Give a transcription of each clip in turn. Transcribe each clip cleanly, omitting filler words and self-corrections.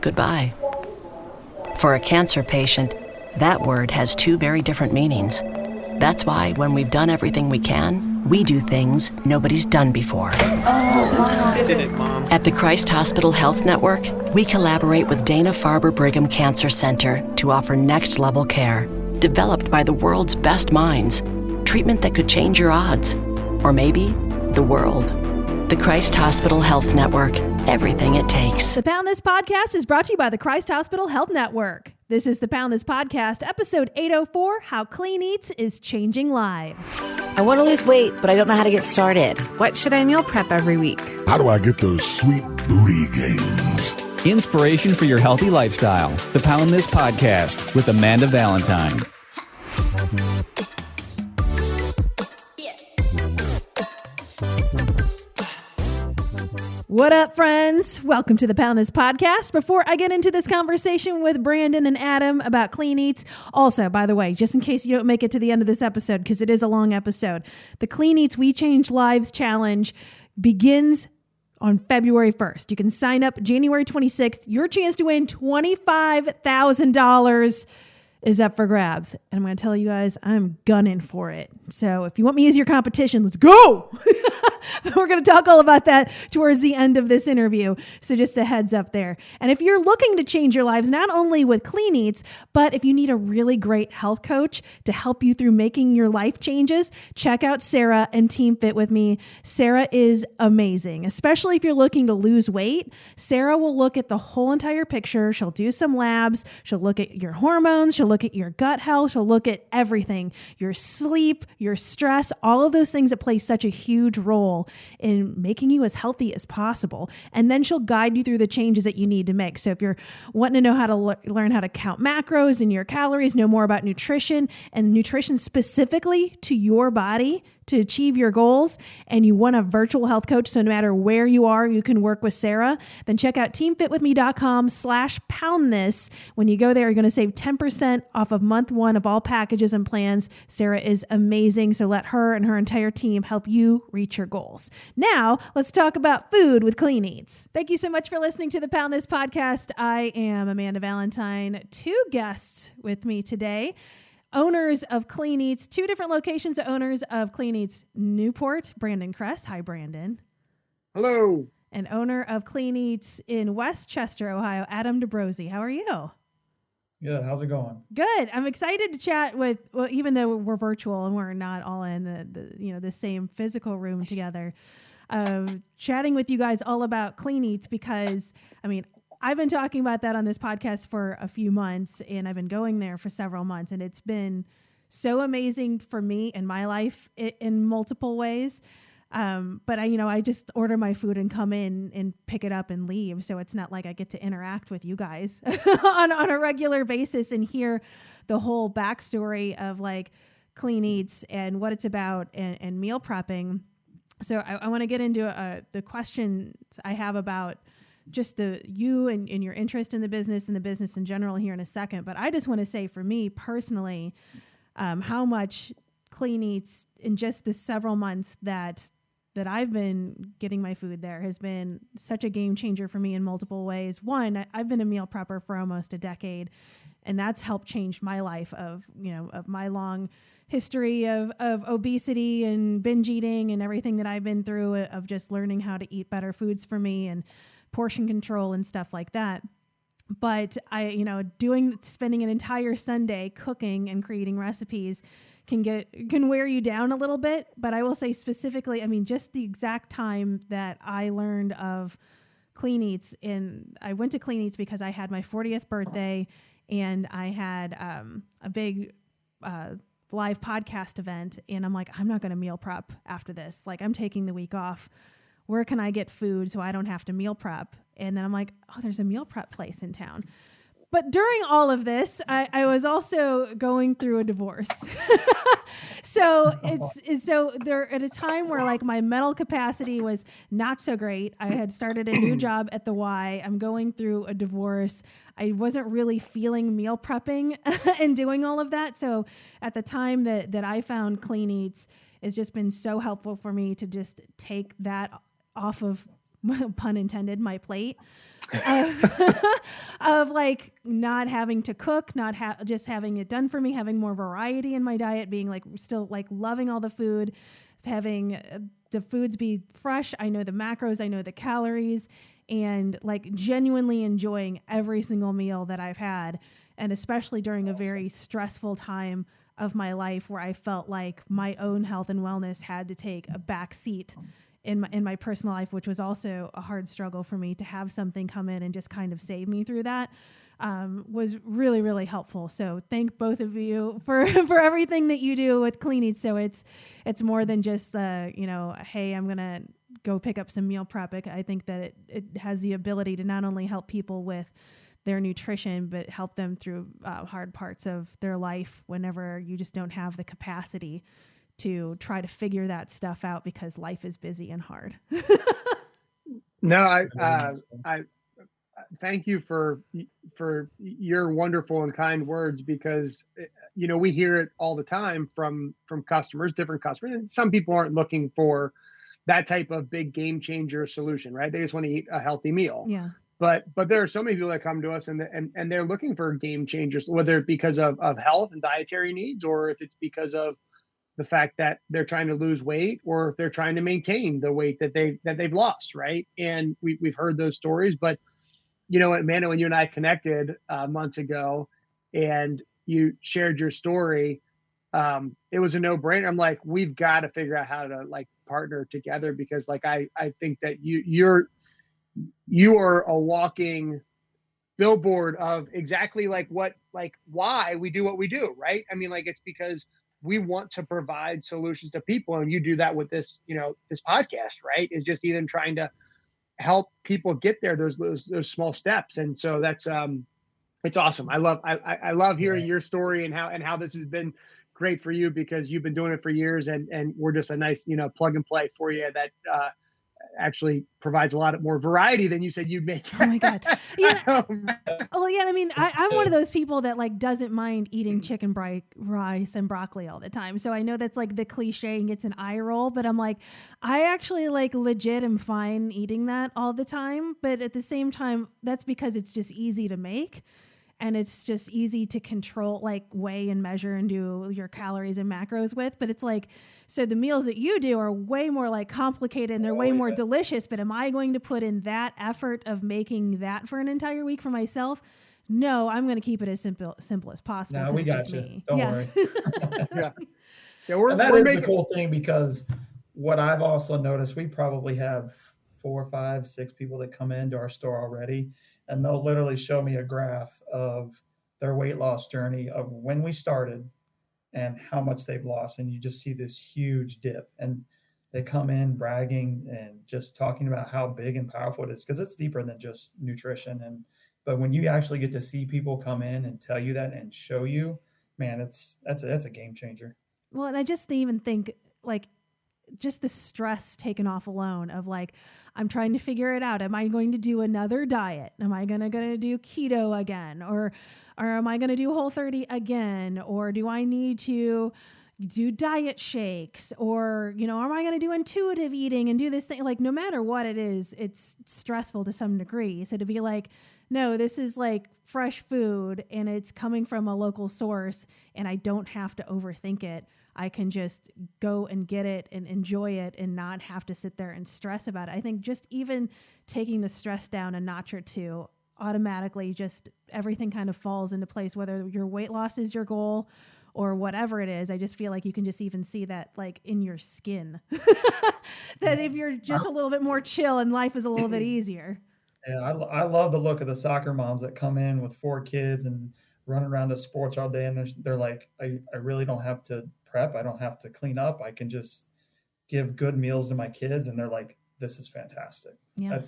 goodbye. For a cancer patient, that word has two very different meanings. That's why when we've done everything we can, we do things nobody's done before. I did it, Mom. At the Christ Hospital Health Network, we collaborate with Dana-Farber Brigham Cancer Center to offer next-level care, developed by the world's best minds. Treatment that could change your odds. Or maybe the world. The Christ Hospital Health Network. Everything it takes. The Pound This Podcast is brought to you by the Christ Hospital Health Network. This is the Pound This Podcast, episode 804, How Clean Eatz is Changing Lives. I want to lose weight, but I don't know how to get started. What should I meal prep every week? How do I get those sweet booty gains? Inspiration for your healthy lifestyle. The Pound This Podcast with Amanda Valentine. What up, friends? Welcome to the Pound This Podcast. Before I get into this conversation with Brandon and Adam about Clean Eatz, also, by the way, just in case you don't make it to the end of this episode, because it is a long episode, the Clean Eatz We Change Livez challenge begins on February 1st. You can sign up January 26th. Your chance to win $25,000 is up for grabs. And I'm going to tell you guys, I'm gunning for it. So if you want me as your competition, let's go. We're going to talk all about that towards the end of this interview. So just a heads up there. And if you're looking to change your lives, not only with Clean Eatz, but if you need a really great health coach to help you through making your life changes, check out Sarah and Team Fit with Me. Sarah is amazing, especially if you're looking to lose weight. Sarah will look at the whole entire picture. She'll do some labs. She'll look at your hormones. She'll look at your gut health. She'll look at everything, your sleep, your stress, all of those things that play such a huge role in making you as healthy as possible. And then she'll guide you through the changes that you need to make. So if you're wanting to know how to learn how to count macros and your calories, know more about nutrition and nutrition specifically to your body to achieve your goals, and you want a virtual health coach, so no matter where you are, you can work with Sarah, then check out teamfitwithme.com/poundthis. When you go there, you're going to save 10% off of month one of all packages and plans. Sarah is amazing, so let her and her entire team help you reach your goals. Now, let's talk about food with Clean Eatz. Thank you so much for listening to the Pound This Podcast. I am Amanda Valentine. Two guests with me today. Owners of Clean Eatz, two different locations, owners of Clean Eatz Newport, Brandon Cress. Hi, Brandon. Hello. And owner of Clean Eatz in Westchester, Ohio, Adam Dobrozsi. How are you? Good. How's it going? Good. I'm excited to chat with, well, even though we're virtual and we're not all in the same physical room together, chatting with you guys all about Clean Eatz because, I've been talking about that on this podcast for a few months, and I've been going there for several months, and it's been so amazing for me in my life in multiple ways. But I just order my food and come in and pick it up and leave. So it's not like I get to interact with you guys on a regular basis and hear the whole backstory of like Clean Eatz and what it's about and meal prepping. So I want to get into the questions I have about just you and your interest in the business and the business in general here in a second. But I just want to say for me personally, how much Clean Eatz in just the several months that I've been getting my food there has been such a game changer for me in multiple ways. One, I've been a meal prepper for almost a decade, and that's helped change my life of my long history of obesity and binge eating and everything that I've been through of just learning how to eat better foods for me and portion control and stuff like that. But spending an entire Sunday cooking and creating recipes can wear you down a little bit. But I will say specifically, just the exact time that I learned of Clean Eatz, and I went to Clean Eatz because I had my 40th birthday and I had a big live podcast event, and I'm like, I'm not going to meal prep after this. Like, I'm taking the week off. Where can I get food so I don't have to meal prep? And then I'm like, oh, there's a meal prep place in town. But during all of this, I was also going through a divorce. So there at a time where like my mental capacity was not so great. I had started a new job at the Y. I'm going through a divorce. I wasn't really feeling meal prepping and doing all of that. So at the time that I found Clean Eatz, it's just been so helpful for me to just take that off of pun intended, my plate of like not having to cook, just having it done for me, having more variety in my diet, being like still like loving all the food, having the foods be fresh. I know the macros, I know the calories, and like genuinely enjoying every single meal that I've had. And especially during a very stressful time of my life where I felt like my own health and wellness had to take a back seat in my personal life, which was also a hard struggle for me. To have something come in and just kind of save me through that was really, really helpful. So thank both of you for everything that you do with Clean Eatz. So it's more than just, hey, I'm going to go pick up some meal prep. I think that it has the ability to not only help people with their nutrition, but help them through hard parts of their life whenever you just don't have the capacity to try to figure that stuff out because life is busy and hard. No, I thank you for your wonderful and kind words, because we hear it all the time from customers, different customers, and some people aren't looking for that type of big game changer solution, right? They just want to eat a healthy meal. Yeah. But there are so many people that come to us and they're looking for game changers, whether it's because of health and dietary needs, or if it's because of the fact that they're trying to lose weight, or if they're trying to maintain the weight that they've lost, right? And we've heard those stories. But Amanda, when you and I connected months ago, and you shared your story, it was a no-brainer. I'm like, we've got to figure out how to like partner together, because like I think that you are a walking billboard of exactly why we do what we do, right? I mean, like, it's because we want to provide solutions to people, and you do that with this podcast, right? Is just even trying to help people get there, those small steps. And so that's it's awesome. I love hearing your story and how this has been great for you, because you've been doing it for years, and we're just a nice plug and play for you that actually provides a lot more variety than you said you'd make. Oh my God. Yeah. Well, yeah. I mean, I'm one of those people that like doesn't mind eating chicken rice and broccoli all the time. So I know that's like the cliche and gets an eye roll, but I'm like, I actually like legit am fine eating that all the time. But at the same time, that's because it's just easy to make. And it's just easy to control, like weigh and measure and do your calories and macros with. But it's like, so the meals that you do are way more like complicated and they're way more delicious. But am I going to put in that effort of making that for an entire week for myself? No, I'm going to keep it as simple as possible. No, we got just you. Me. Don't yeah. worry. Yeah, we're the cool thing, because what I've also noticed, we probably have 4, 5, 6 people that come into our store already, and they'll literally show me a graph of their weight loss journey of when we started and how much they've lost. And you just see this huge dip, and they come in bragging and just talking about how big and powerful it is, because it's deeper than just nutrition. But when you actually get to see people come in and tell you that and show you, man, that's a game changer. Well, and I just even think like just the stress taken off alone of like, I'm trying to figure it out. Am I going to do another diet? Am I going to do keto again? Or am I going to do Whole30 again? Or do I need to do diet shakes? Or, am I going to do intuitive eating and do this thing? Like, no matter what it is, it's stressful to some degree. So to be like, no, this is like fresh food and it's coming from a local source and I don't have to overthink it. I can just go and get it and enjoy it and not have to sit there and stress about it. I think just even taking the stress down a notch or two, automatically just everything kind of falls into place, whether your weight loss is your goal or whatever it is. I just feel like you can just even see that like in your skin, that if you're just a little bit more chill and life is a little bit easier. Yeah, I love the look of the soccer moms that come in with 4 kids and run around to sports all day. And they're like, I really don't have to prep. I don't have to clean up. I can just give good meals to my kids. And they're like, this is fantastic. Yeah.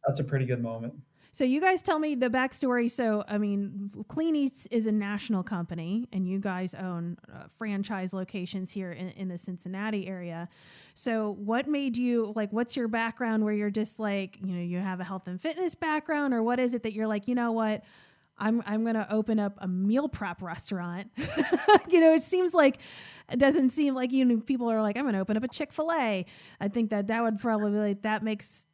That's a pretty good moment. So you guys tell me the backstory. So, I mean, Clean Eatz is a national company and you guys own franchise locations here in the Cincinnati area. So what made you, like, what's your background where you're just like, you have a health and fitness background, or what is it that you're like, you know what, I'm going to open up a meal prep restaurant. It seems like, it doesn't seem like, people are like, I'm going to open up a Chick-fil-A. I think that would probably, that makes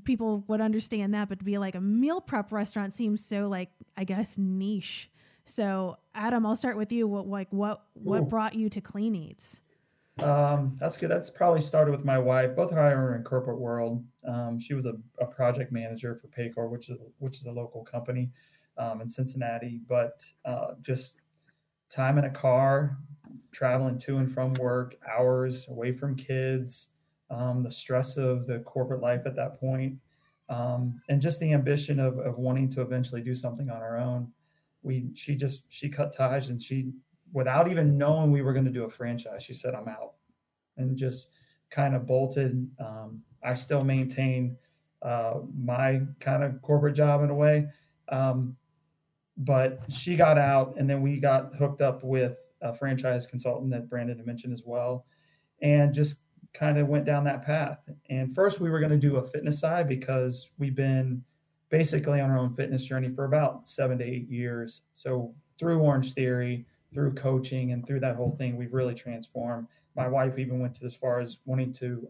people would understand that, but to be like a meal prep restaurant seems so like, I guess, niche. So Adam, I'll start with you. What brought you to Clean Eatz? That's good. That's probably started with my wife. Both her and I are in corporate world. She was a project manager for Paycor, which is a local company in Cincinnati. But just time in a car, traveling to and from work, hours away from kids, the stress of the corporate life at that point, and just the ambition of wanting to eventually do something on our own. She cut ties, and she, without even knowing we were going to do a franchise, she said, I'm out, and just kind of bolted. I still maintain my kind of corporate job in a way. But she got out, and then we got hooked up with a franchise consultant that Brandon had mentioned as well, and just kind of went down that path. And first we were going to do a fitness side because we've been basically on our own fitness journey for about 7 to 8 years. So through Orange Theory, through coaching, and through that whole thing, we've really transformed. My wife even went to as far as wanting to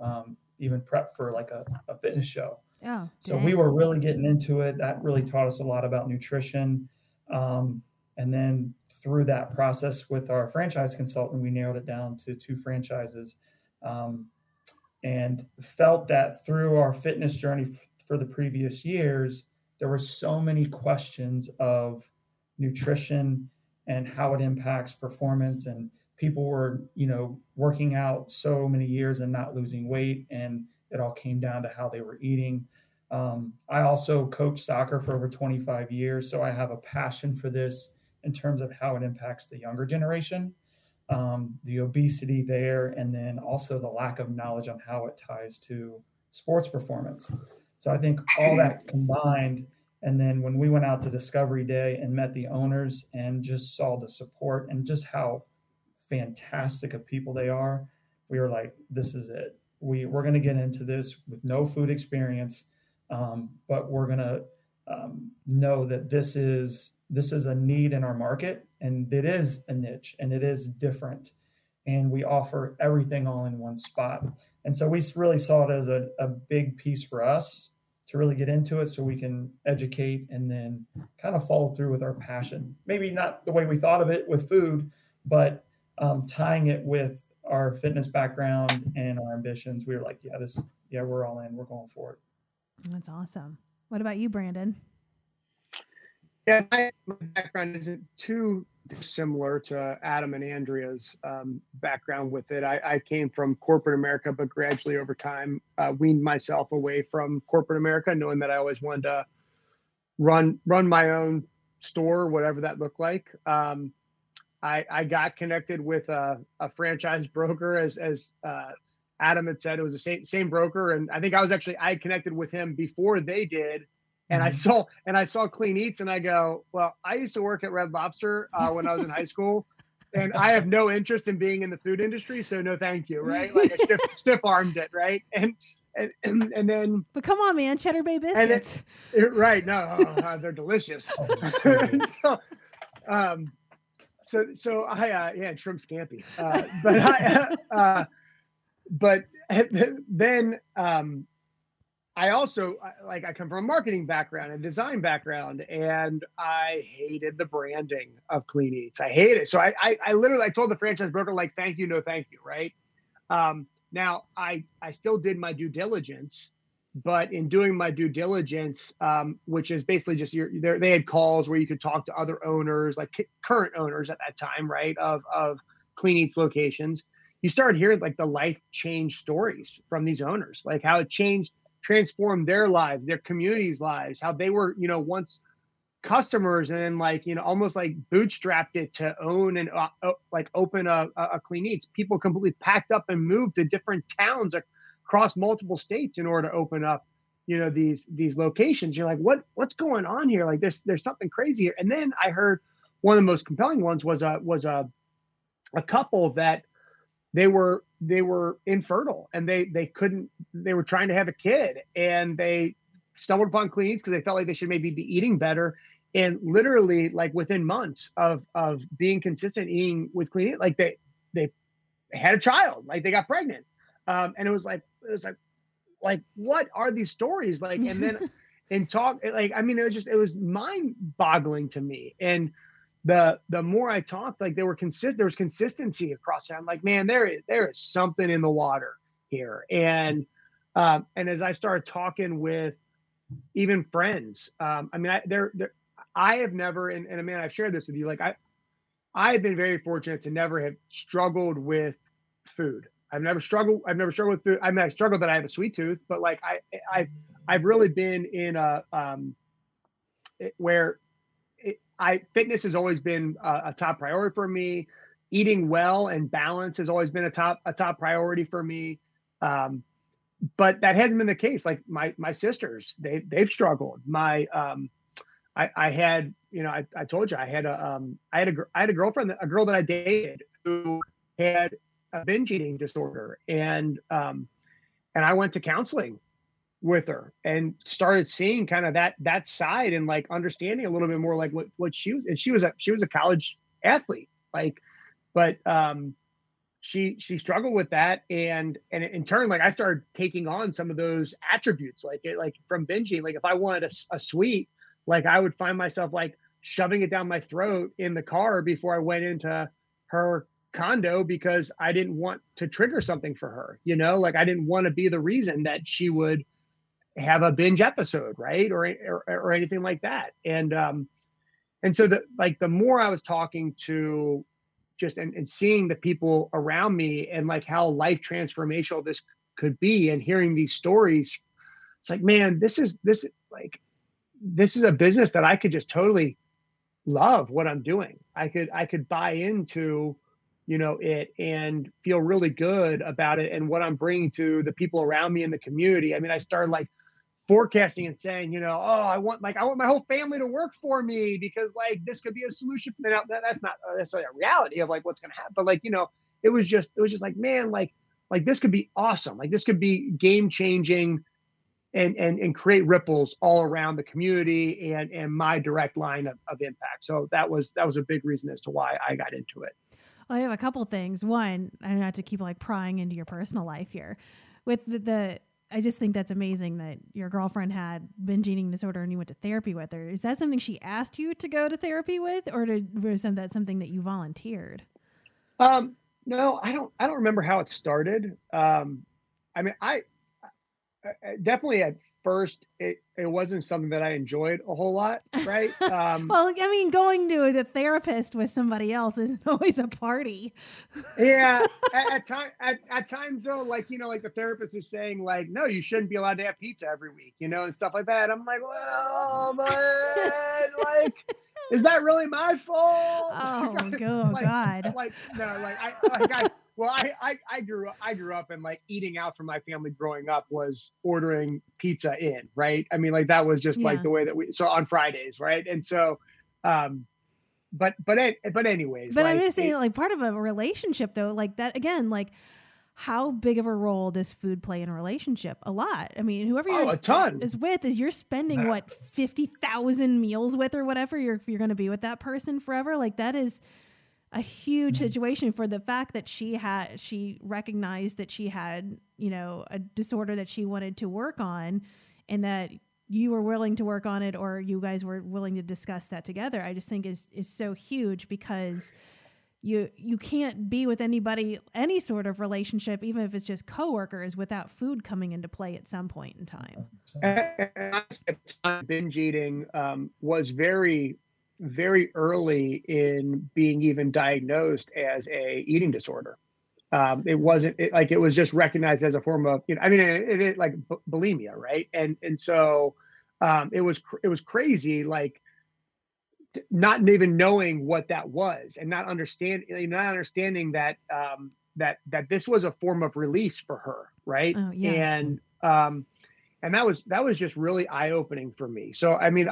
even prep for like a fitness show. Oh, so we were really getting into it. That really taught us a lot about nutrition. And then through that process with our franchise consultant, we narrowed it down to 2 franchises, and felt that through our fitness journey for the previous years, there were so many questions of nutrition and how it impacts performance. And people were, working out so many years and not losing weight. And it all came down to how they were eating. I also coached soccer for over 25 years. So I have a passion for this in terms of how it impacts the younger generation, the obesity there, and then also the lack of knowledge on how it ties to sports performance. So I think all that combined. And then when we went out to Discovery Day and met the owners and just saw the support and just how fantastic of people they are, we were like, this is it. We're going to get into this with no food experience, but we're going to know that this is a need in our market, and it is a niche, and it is different, and we offer everything all in one spot. And so we really saw it as a big piece for us to really get into it so we can educate and then kind of follow through with our passion. Maybe not the way we thought of it with food, but tying it with our fitness background and our ambitions. We were like, we're all in, we're going for it. That's awesome. What about you, Brandon? Yeah, my background isn't too dissimilar to Adam and Andrea's background with it. I came from corporate America, but gradually over time weaned myself away from corporate America, knowing that I always wanted to run my own store, whatever that looked like. I got connected with a franchise broker, as Adam had said. It was the same broker, and I think I connected with him before they did. And I saw Clean Eatz, and I go, well, I used to work at Red Lobster when I was in high school, and I have no interest in being in the food industry, so no, thank you, right? Like I stiff armed it, right? And then, but come on, man, Cheddar Bay biscuits, right? No, they're delicious. So I shrimp scampi, but then. I also I come from a marketing background, a design background, and I hated the branding of Clean Eatz. I hate it. So I literally told the franchise broker, like, thank you, no thank you, right? Now I still did my due diligence, but in doing my due diligence, which is basically just they had calls where you could talk to other owners, like current owners at that time, right, of Clean Eatz locations. You started hearing like the life change stories from these owners, like how it transformed their lives, their communities' lives, how they were, once customers, and then almost like bootstrapped it to own and open a Clean Eatz. People completely packed up and moved to different towns across multiple states in order to open up, these locations. You're like, what's going on here? Like there's something crazy here. And then I heard one of the most compelling ones was a couple that they were infertile, and they were trying to have a kid, and they stumbled upon Clean Eatz because they felt like they should maybe be eating better. And literally, like within months of being consistent eating with Clean Eatz, like they had a child, like they got pregnant. And it was like, what are these stories? Like, and then and talk, like, I mean, it was mind boggling to me. And the more I talked, like there was consistency across it. I'm like, man, there is something in the water here. And as I started talking with even friends, I mean, I have never, and man, I've shared this with you. Like I've been very fortunate to never have struggled with food. I've never struggled with food. I mean, I struggled that I have a sweet tooth, but like I've really been in a where fitness has always been a top priority for me. Eating well and balance has always been a top priority for me. But that hasn't been the case. Like my sisters, they've struggled. I had, you know, I told you I had a girlfriend, a girl that I dated who had a binge eating disorder, and I went to counseling with her and started seeing kind of that side and like understanding a little bit more like what she was. And she was a college athlete, like, but she struggled with that, and in turn, like I started taking on some of those attributes, like from binging. Like if I wanted a sweet, like I would find myself like shoving it down my throat in the car before I went into her condo because I didn't want to trigger something for her, you know, like I didn't want to be the reason that she would have a binge episode, right? Or anything like that. And so the more I was talking to just and seeing the people around me and like how life transformational this could be, and hearing these stories, it's like, man, this is a business that I could just totally love what I'm doing. I could buy into, you know, it and feel really good about it and what I'm bringing to the people around me in the community. I mean, I started like forecasting and saying, you know, oh, I want my whole family to work for me because like this could be a solution for them. That's not necessarily a reality of like what's going to happen, but like, you know, it was just like, man, like this could be awesome. Like this could be game changing and create ripples all around the community and my direct line of impact. So that was a big reason as to why I got into it. Well, I have a couple things. One, I don't have to keep like prying into your personal life here with the I just think that's amazing that your girlfriend had binge eating disorder and you went to therapy with her. Is that something she asked you to go to therapy with, or was that something that you volunteered? No, I don't remember how it started. I mean, I definitely at first it wasn't something that I enjoyed a whole lot, right? Well, I mean, going to the therapist with somebody else isn't always a party. Yeah, at times though, like, you know, like the therapist is saying like, no, you shouldn't be allowed to have pizza every week, you know, and stuff like that. I'm like, well, but like, is that really my fault? Oh, like, God! Like no, I grew up and like eating out from my family growing up was ordering pizza in, right? I mean, like that was just like the way that so on Fridays, right? And so, but anyways. But like, I'm just saying, like part of a relationship though, like that again, like how big of a role does food play in a relationship? A lot. I mean, whoever you're a ton is with is you're spending what 50,000 meals with or whatever. You're going to be with that person forever. Like that is a huge situation for the fact that she recognized that she had, you know, a disorder that she wanted to work on, and that you were willing to work on it, or you guys were willing to discuss that together. I just think is so huge, because you can't be with anybody, any sort of relationship, even if it's just coworkers, without food coming into play at some point in time. And binge eating was very, very early in being even diagnosed as a eating disorder. It wasn't like, it was just recognized as a form of, you know, I mean, it is like bulimia, right? And so it was crazy, like not even knowing what that was, and not understanding that that this was a form of release for her, right? Oh, yeah. And that was just really eye-opening for me. So I mean,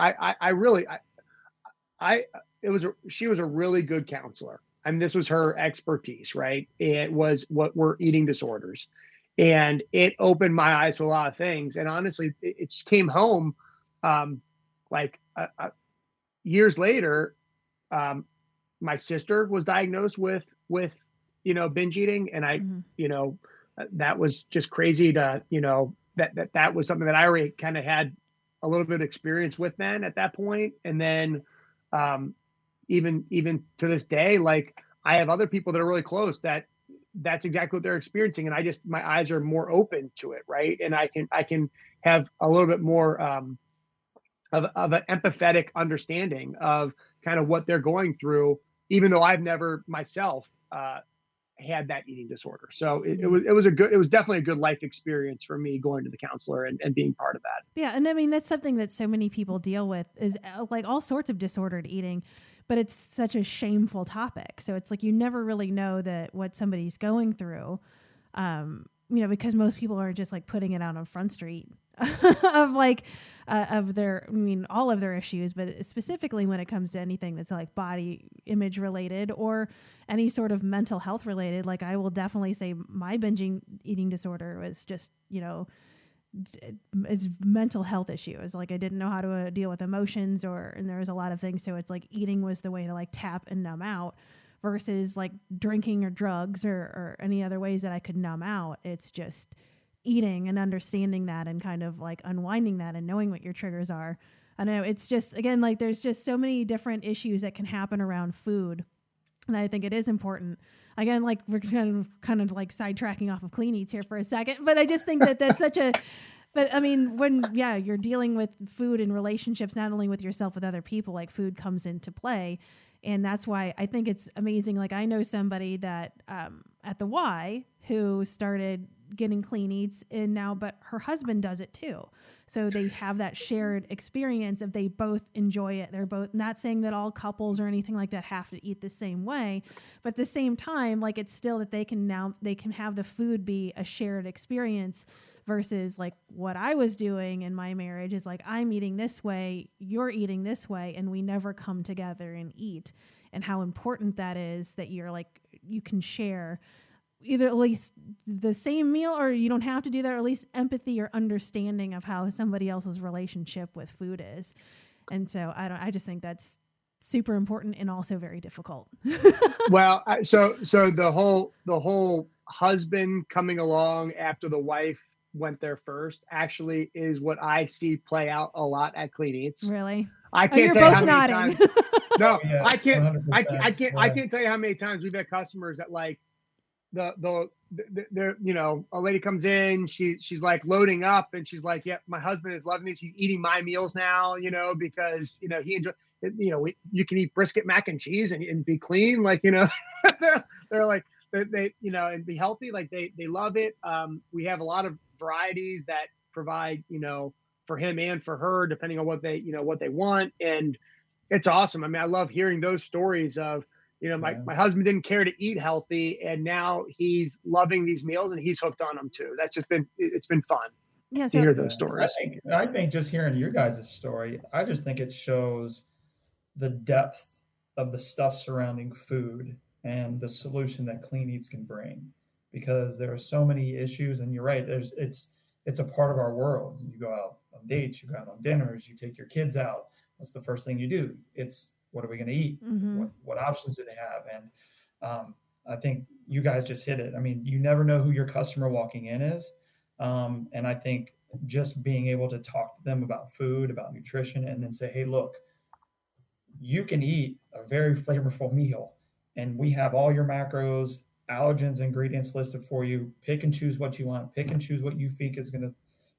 she was a really good counselor. I mean, this was her expertise, right? It was what were eating disorders, and it opened my eyes to a lot of things. And honestly, it came home, years later, my sister was diagnosed with binge eating, and I that was just crazy to that was something that I already kind of had a little bit of experience with then at that point. And then even to this day, like I have other people that are really close that's exactly what they're experiencing, and my eyes are more open to it, right? And I can have a little bit more of an empathetic understanding of kind of what they're going through, even though I've never myself had that eating disorder. So it was definitely a good life experience for me going to the counselor and being part of that. Yeah. And I mean, that's something that so many people deal with is like all sorts of disordered eating, but it's such a shameful topic. So it's like, you never really know that what somebody's going through, because most people are just like putting it out on Front Street of like, all of their issues, but specifically when it comes to anything that's like body image related or any sort of mental health related. Like I will definitely say my binging eating disorder was just, it's mental health issues. Like I didn't know how to deal with emotions and there was a lot of things. So it's like eating was the way to like tap and numb out versus like drinking or drugs or any other ways that I could numb out. It's just eating and understanding that and kind of like unwinding that and knowing what your triggers are. I know it's just, again, like there's just so many different issues that can happen around food. And I think it is important. Again, like we're kind of like sidetracking off of Clean Eatz here for a second, but I just think that that's but I mean, when, you're dealing with food and relationships, not only with yourself, with other people, like food comes into play. And that's why I think it's amazing. Like I know somebody that at the Y who started getting Clean Eatz but her husband does it too. So they have that shared experience of they both enjoy it. They're both not saying that all couples or anything like that have to eat the same way, but at the same time, like it's still that they can have the food be a shared experience versus like what I was doing in my marriage is like, I'm eating this way, you're eating this way, and we never come together and eat. And how important that is that you're like, you can share either at least the same meal, or you don't have to do that, or at least empathy or understanding of how somebody else's relationship with food is. And so I just think that's super important and also very difficult. Well, so the whole husband coming along after the wife went there first actually is what I see play out a lot at Clean Eatz. Really? I can't tell you how many times. No, Yeah, I can't. 100%. I can't tell you how many times we've had customers that like they're a lady comes in, she's like loading up, and she's like, yeah, my husband is loving this. He's eating my meals now, because he enjoys. You can eat brisket, mac and cheese, and be clean, like they're like they and be healthy, like they love it. We have a lot of varieties that provide for him and for her, depending on what they want, and it's awesome. I mean, I love hearing those stories of my husband didn't care to eat healthy, and now he's loving these meals and he's hooked on them too. That's just it's been fun to hear those stories. I think just hearing your guys' story, I just think it shows the depth of the stuff surrounding food and the solution that Clean Eatz can bring, because there are so many issues. And you're right, it's a part of our world. You go out on dates, you go out on dinners, you take your kids out. What's the first thing you do? It's, what are we going to eat? Mm-hmm. What options do they have? And I think you guys just hit it. I mean, you never know who your customer walking in is. And I think just being able to talk to them about food, about nutrition, and then say, hey, look, you can eat a very flavorful meal, and we have all your macros, allergens, ingredients listed for you. Pick and choose what you want. Pick and choose what you think is going to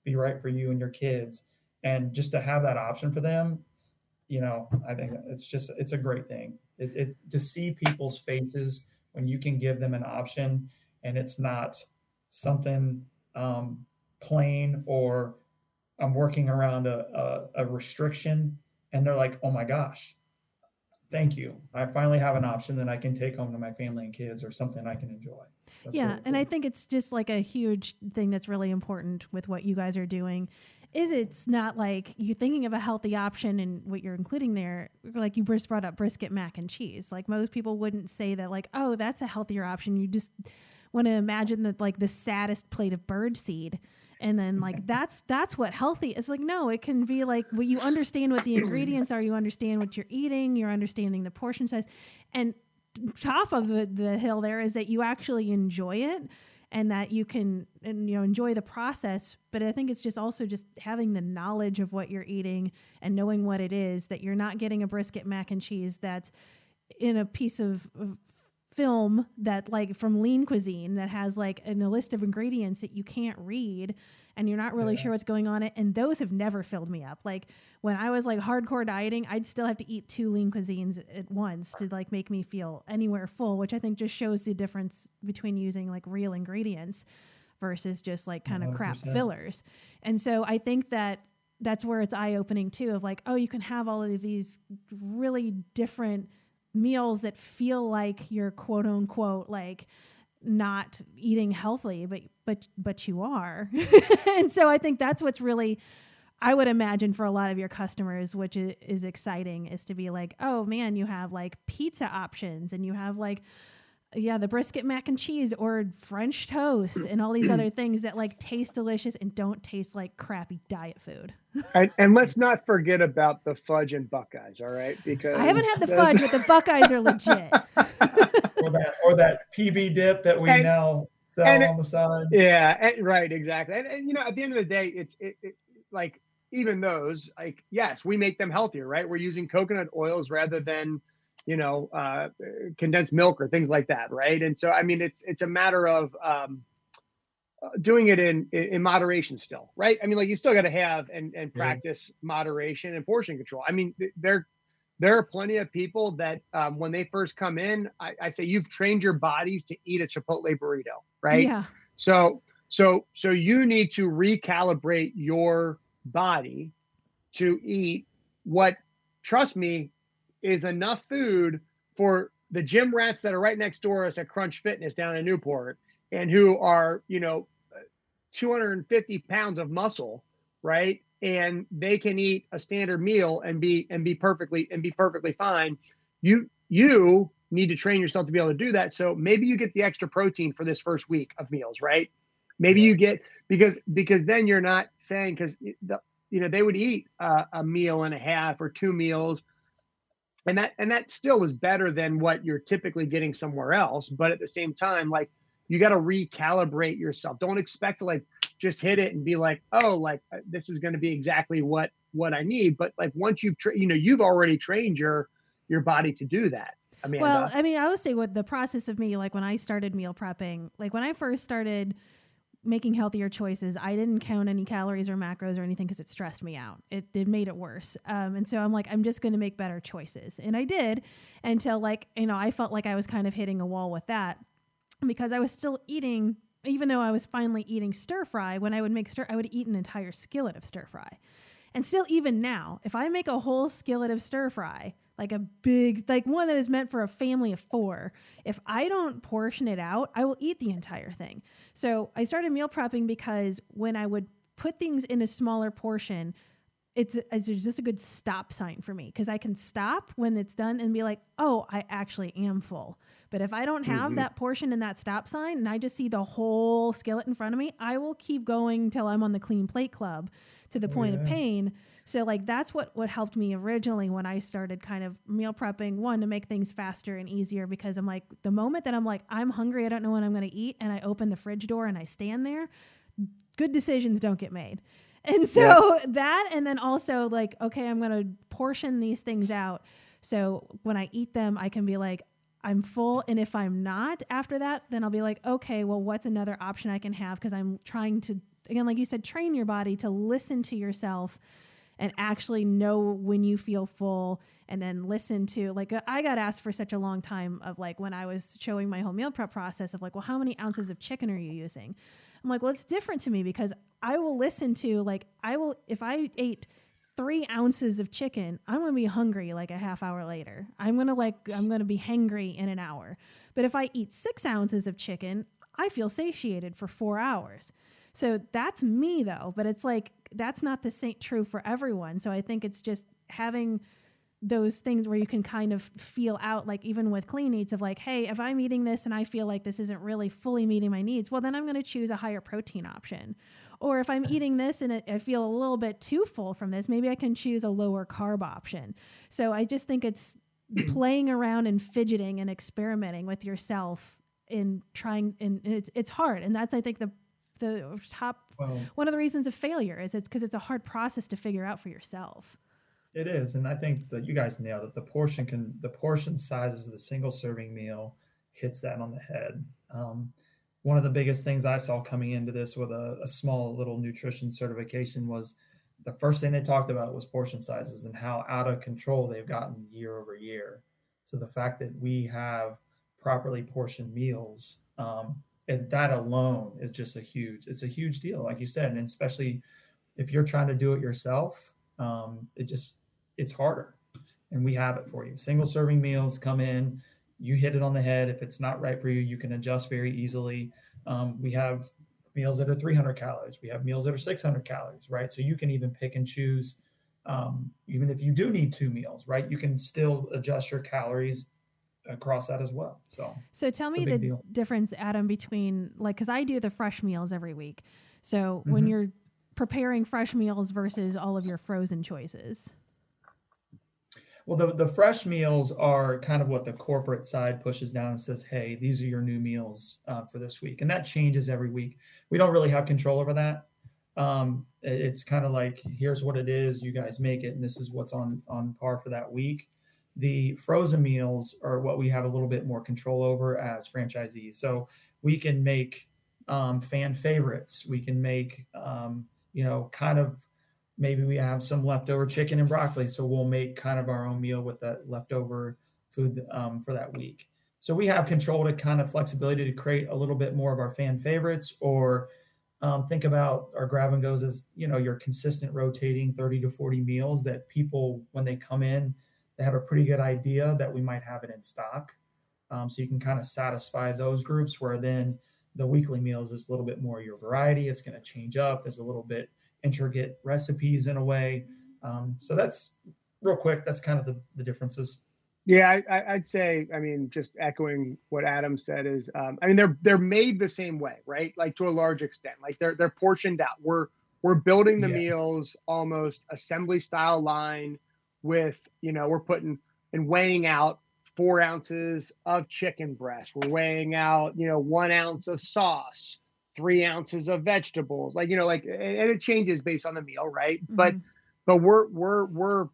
be right for you and your kids. And just to have that option for them, I think it's a great thing. It to see people's faces when you can give them an option, and it's not something plain, or I'm working around a restriction, and they're like, oh my gosh, thank you. I finally have an option that I can take home to my family and kids, or something I can enjoy. That's really cool. And I think it's just like a huge thing that's really important with what you guys are doing. It's not like you're thinking of a healthy option and what you're including there. Like you just brought up brisket, mac and cheese. Like most people wouldn't say that, like, oh, that's a healthier option. You just want to imagine that, like, the saddest plate of birdseed And then like, that's what healthy is. Like, no, it can be like, well, you understand what the ingredients are, you understand what you're eating, you're understanding the portion size. And top of the hill there is that you actually enjoy it and that you can, enjoy the process. But I think it's just also just having the knowledge of what you're eating and knowing what it is, that you're not getting a brisket mac and cheese that's in a piece of film that like from Lean Cuisine that has like a list of ingredients that you can't read and you're not really sure what's going on it. And those have never filled me up. Like when I was like hardcore dieting, I'd still have to eat 2 Lean Cuisines at once to like make me feel anywhere full, which I think just shows the difference between using like real ingredients versus just like kind of 100%. crap fillers. And so I think that that's where it's eye-opening too, of like, oh, you can have all of these really different meals that feel like you're quote unquote like not eating healthily, but you are. And so I think that's what's really, I would imagine for a lot of your customers, which is exciting, is to be like, oh man, you have like pizza options and you have like, the brisket mac and cheese or French toast and all these other things that like taste delicious and don't taste like crappy diet food. And let's not forget about the fudge and Buckeyes. All right. Because I haven't had the fudge, but the Buckeyes are legit. or that PB dip that we now sell on the side. Yeah. Right. Exactly. And at the end of the day, it's like, even those, like, yes, we make them healthier, right? We're using coconut oils rather than, condensed milk or things like that. Right. And so, I mean, it's a matter of doing it in moderation still. Right. I mean, like you still got to have and practice moderation and portion control. I mean, there are plenty of people that when they first come in, I say, you've trained your bodies to eat a Chipotle burrito. Right. Yeah. So you need to recalibrate your body to eat what, trust me, is enough food for the gym rats that are right next door us at Crunch Fitness down in Newport and who are, 250 pounds of muscle, right? And they can eat a standard meal and be perfectly fine. You need to train yourself to be able to do that. So maybe you get the extra protein for this first week of meals, right? Maybe you get, because then you're not saying, because they would eat a meal and a half or 2 meals. And that still is better than what you're typically getting somewhere else. But at the same time, like you got to recalibrate yourself. Don't expect to like just hit it and be like, oh, like this is going to be exactly what I need. But like once you've already trained your body to do that. Amanda. Well, I mean, I would say with the process of me, like when I started meal prepping, like when I first started making healthier choices, I didn't count any calories or macros or anything because it stressed me out. It made it worse. And so I'm like, I'm just going to make better choices. And I did until like, I felt like I was kind of hitting a wall with that because I was still eating, even though I was finally eating stir fry, when I would make I would eat an entire skillet of stir fry. And still, even now, if I make a whole skillet of stir fry, like a big, like one that is meant for a family of 4, if I don't portion it out, I will eat the entire thing. So I started meal prepping because when I would put things in a smaller portion, it's just a good stop sign for me because I can stop when it's done and be like, oh, I actually am full. But if I don't have that portion and that stop sign and I just see the whole skillet in front of me, I will keep going till I'm on the clean plate club to the point of pain. So like that's what helped me originally when I started kind of meal prepping, one, to make things faster and easier, because I'm like, the moment that I'm like, I'm hungry, I don't know what I'm going to eat, and I open the fridge door and I stand there, good decisions don't get made. And so that, and then also like, okay, I'm going to portion these things out. So when I eat them, I can be like, I'm full. And if I'm not after that, then I'll be like, okay, well, what's another option I can have? Because I'm trying to, again, like you said, train your body to listen to yourself and actually know when you feel full, and then listen to, like, I got asked for such a long time of like, when I was showing my whole meal prep process of like, well, how many ounces of chicken are you using? I'm like, well, it's different to me because I will listen to, like, if I ate 3 ounces of chicken, I'm going to be hungry like a half hour later. I'm going to be hangry in an hour. But if I eat 6 ounces of chicken, I feel satiated for 4 hours. So that's me though, but it's like, that's not the same true for everyone. So I think it's just having those things where you can kind of feel out, like even with Clean Eatz, of like, hey, if I'm eating this and I feel like this isn't really fully meeting my needs, well, then I'm going to choose a higher protein option. Or if I'm eating this and I feel a little bit too full from this, maybe I can choose a lower carb option. So I just think it's playing around and fidgeting and experimenting with yourself in trying, and it's hard. And that's, I think, the top, one of the reasons of failure is it's because it's a hard process to figure out for yourself. It is. And I think that you guys nailed it. The portion sizes of the single serving meal hits that on the head. One of the biggest things I saw coming into this with a small little nutrition certification was the first thing they talked about was portion sizes and how out of control they've gotten year over year. So the fact that we have properly portioned meals, and that alone is just it's a huge deal, like you said. And especially if you're trying to do it yourself, it's harder. And we have it for you. Single serving meals come in, you hit it on the head. If it's not right for you, you can adjust very easily. We have meals that are 300 calories. We have meals that are 600 calories, right? So you can even pick and choose, even if you do need 2 meals, right? You can still adjust your calories across that as well. So tell me the difference, Adam, between, like, because I do the fresh meals every week. So when you're preparing fresh meals versus all of your frozen choices. Well, the fresh meals are kind of what the corporate side pushes down and says, hey, these are your new meals for this week. And that changes every week. We don't really have control over that. It's kind of like, here's what it is. You guys make it. And this is what's on par for that week. The frozen meals are what we have a little bit more control over as franchisees. So we can make fan favorites. We can make, kind of, maybe we have some leftover chicken and broccoli, so we'll make kind of our own meal with that leftover food for that week. So we have control to kind of flexibility to create a little bit more of our fan favorites, or think about our grab and goes as, your consistent rotating 30 to 40 meals that people, when they come in, they have a pretty good idea that we might have it in stock. So you can kind of satisfy those groups, where then the weekly meals is a little bit more your variety. It's going to change up. There's a little bit intricate recipes in a way. So that's real quick. That's kind of the differences. Yeah, I'd say, just echoing what Adam said is, they're made the same way, right? Like, to a large extent, like they're portioned out. We're building the meals almost assembly style line with, we're putting and weighing out 4 ounces of chicken breast. We're weighing out, 1 ounce of sauce, 3 ounces of vegetables, and it changes based on the meal, right? But we're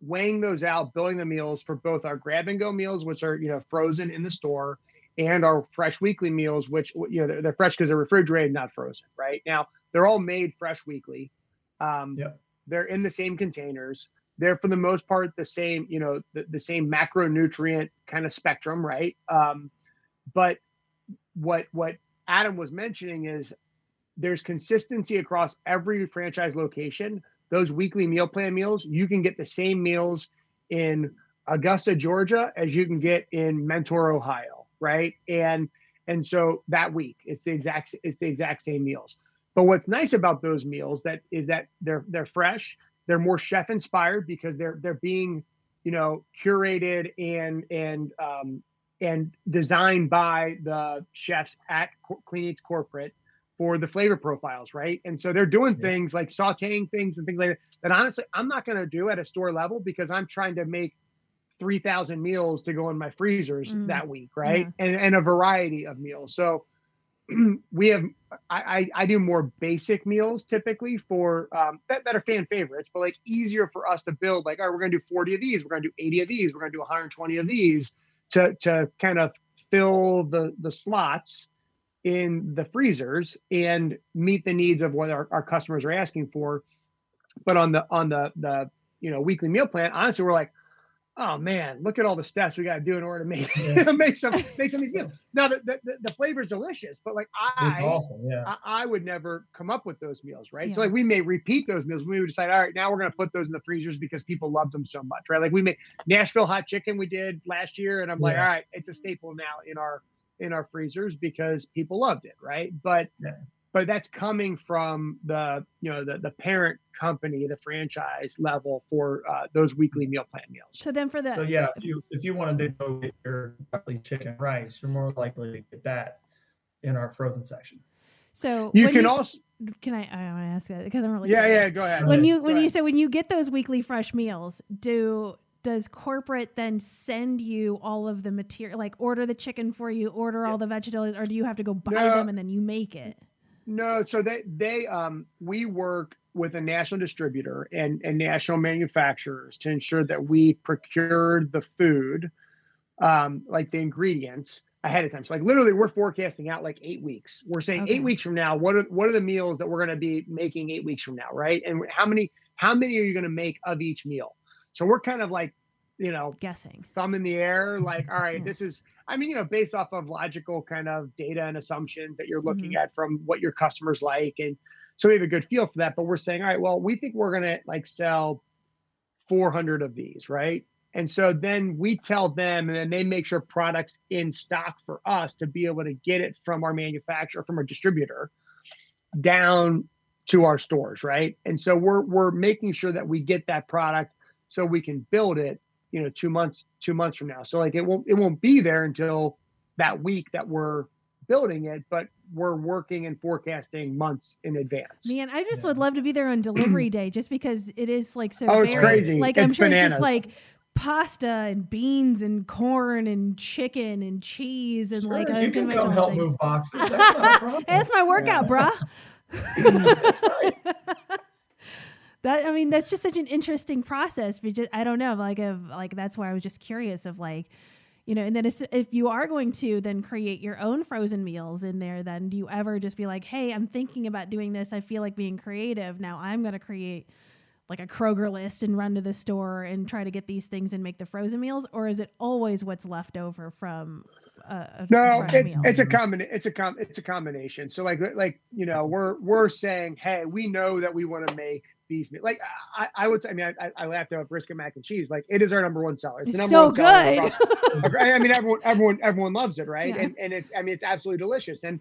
weighing those out, building the meals for both our grab and go meals, which are, frozen in the store, and our fresh weekly meals, which, they're fresh because they're refrigerated, not frozen, right? Now, they're all made fresh weekly. They're in the same containers. They're, for the most part, the same, the same macronutrient kind of spectrum, right? But what Adam was mentioning is there's consistency across every franchise location. Those weekly meal plan meals, you can get the same meals in Augusta, Georgia, as you can get in Mentor, Ohio, right? And so that week, it's the exact same meals. But what's nice about those meals is that they're fresh, they're more chef inspired because they're being, curated and designed by the chefs at Clean Eatz corporate for the flavor profiles, right? And so they're doing things like sauteing things and things like that honestly I'm not going to do at a store level, because I'm trying to make 3,000 meals to go in my freezers that week, right? And a variety of meals. So we have, I do more basic meals typically for that are fan favorites, but like easier for us to build. Like, all right, we're going to do 40 of these, we're going to do 80 of these, we're going to do 120 of these to kind of fill the slots in the freezers and meet the needs of what our customers are asking for. But on the weekly meal plan, honestly, we're like, oh man, look at all the steps we got to do in order to make some of these meals. Now the flavor's delicious, but like it's awesome. Yeah. I would never come up with those meals, right? Yeah. So like we may repeat those meals. We would decide, all right, now we're going to put those in the freezers because people loved them so much, right? Like we made Nashville hot chicken we did last year, and I'm like, all right, it's a staple now in our freezers because people loved it, right? But but that's coming from the parent company, the franchise level for those weekly meal plan meals. So then for the if you wanted to go get your chicken rice, you're more likely to get that in our frozen section. So you can also. Can I want to ask that because I'm really curious. Go ahead. When you say when you get those weekly fresh meals, does corporate then send you all of the material, like order the chicken for you, order all the vegetables, or do you have to go buy them and then you make it? No, so we work with a national distributor and national manufacturers to ensure that we procured the food, like the ingredients ahead of time. So like literally we're forecasting out like 8 weeks. We're saying 8 weeks from now, what are the meals that we're going to be making 8 weeks from now, right? And how many are you going to make of each meal? So we're kind of like, guessing, thumb in the air, like, all right, this is, based off of logical kind of data and assumptions that you're looking at from what your customers like. And so we have a good feel for that, but we're saying, all right, well, we think we're going to like sell 400 of these, right? And so then we tell them, and then they make sure products in stock for us to be able to get it from our manufacturer, from our distributor down to our stores, right? And so we're making sure that we get that product so we can build it, 2 months from now. So like it won't be there until that week that we're building it, but we're working and forecasting months in advance. Man, I just would love to be there on delivery day, just because it is like so. It's crazy. Like I'm sure bananas. It's just like pasta and beans and corn and chicken and cheese and like you can come help move boxes. That's not a problem. That's my workout, bruh. That's right. That's just such an interesting process. Because I don't know, that's why I was just curious of like, and then if you are going to then create your own frozen meals in there, then do you ever just be like, hey, I'm thinking about doing this. I feel like being creative. Now I'm going to create like a Kroger list and run to the store and try to get these things and make the frozen meals? Or is it always what's left over from it's a combination. So we're saying, hey, we know that we want to make these, like I would say, I laughed about brisket mac and cheese. Like it is our number one seller. It's the number so one seller good. Everyone loves it, right? Yeah. And it's absolutely delicious. And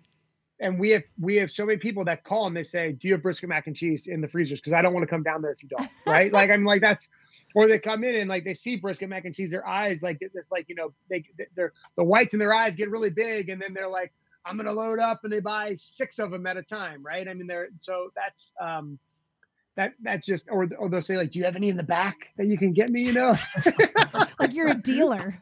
we have so many people that call and they say, do you have brisket mac and cheese in the freezers? Because I don't want to come down there if you don't, right? Like I'm like that's. Or they come in and like they see brisket mac and cheese, their eyes like get this, like, they're the whites in their eyes get really big, and then they're like, I'm gonna load up, and they buy 6 of them at a time, right? So that's that's just, or they'll say like, do you have any in the back that you can get me? Like you're a dealer.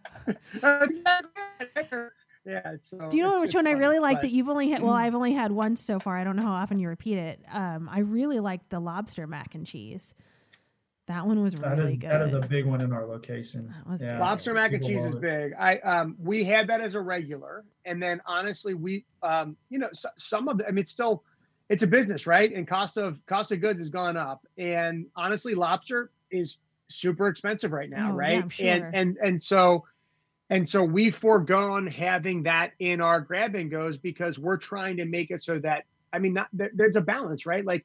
Yeah. Do you know which one I really like that you've only had? Well, I've only had once so far. I don't know how often you repeat it. I really liked the lobster mac and cheese. That one was really good. That is a big one in our location. That was good. Lobster mac and cheese is big. We had that as a regular, and then honestly, we some of it. It's a business, right? And cost of goods has gone up, and honestly, lobster is super expensive right now, right? Yeah, I'm sure. And so we've foregone having that in our grab and goes because we're trying to make it so that there's a balance, right? Like,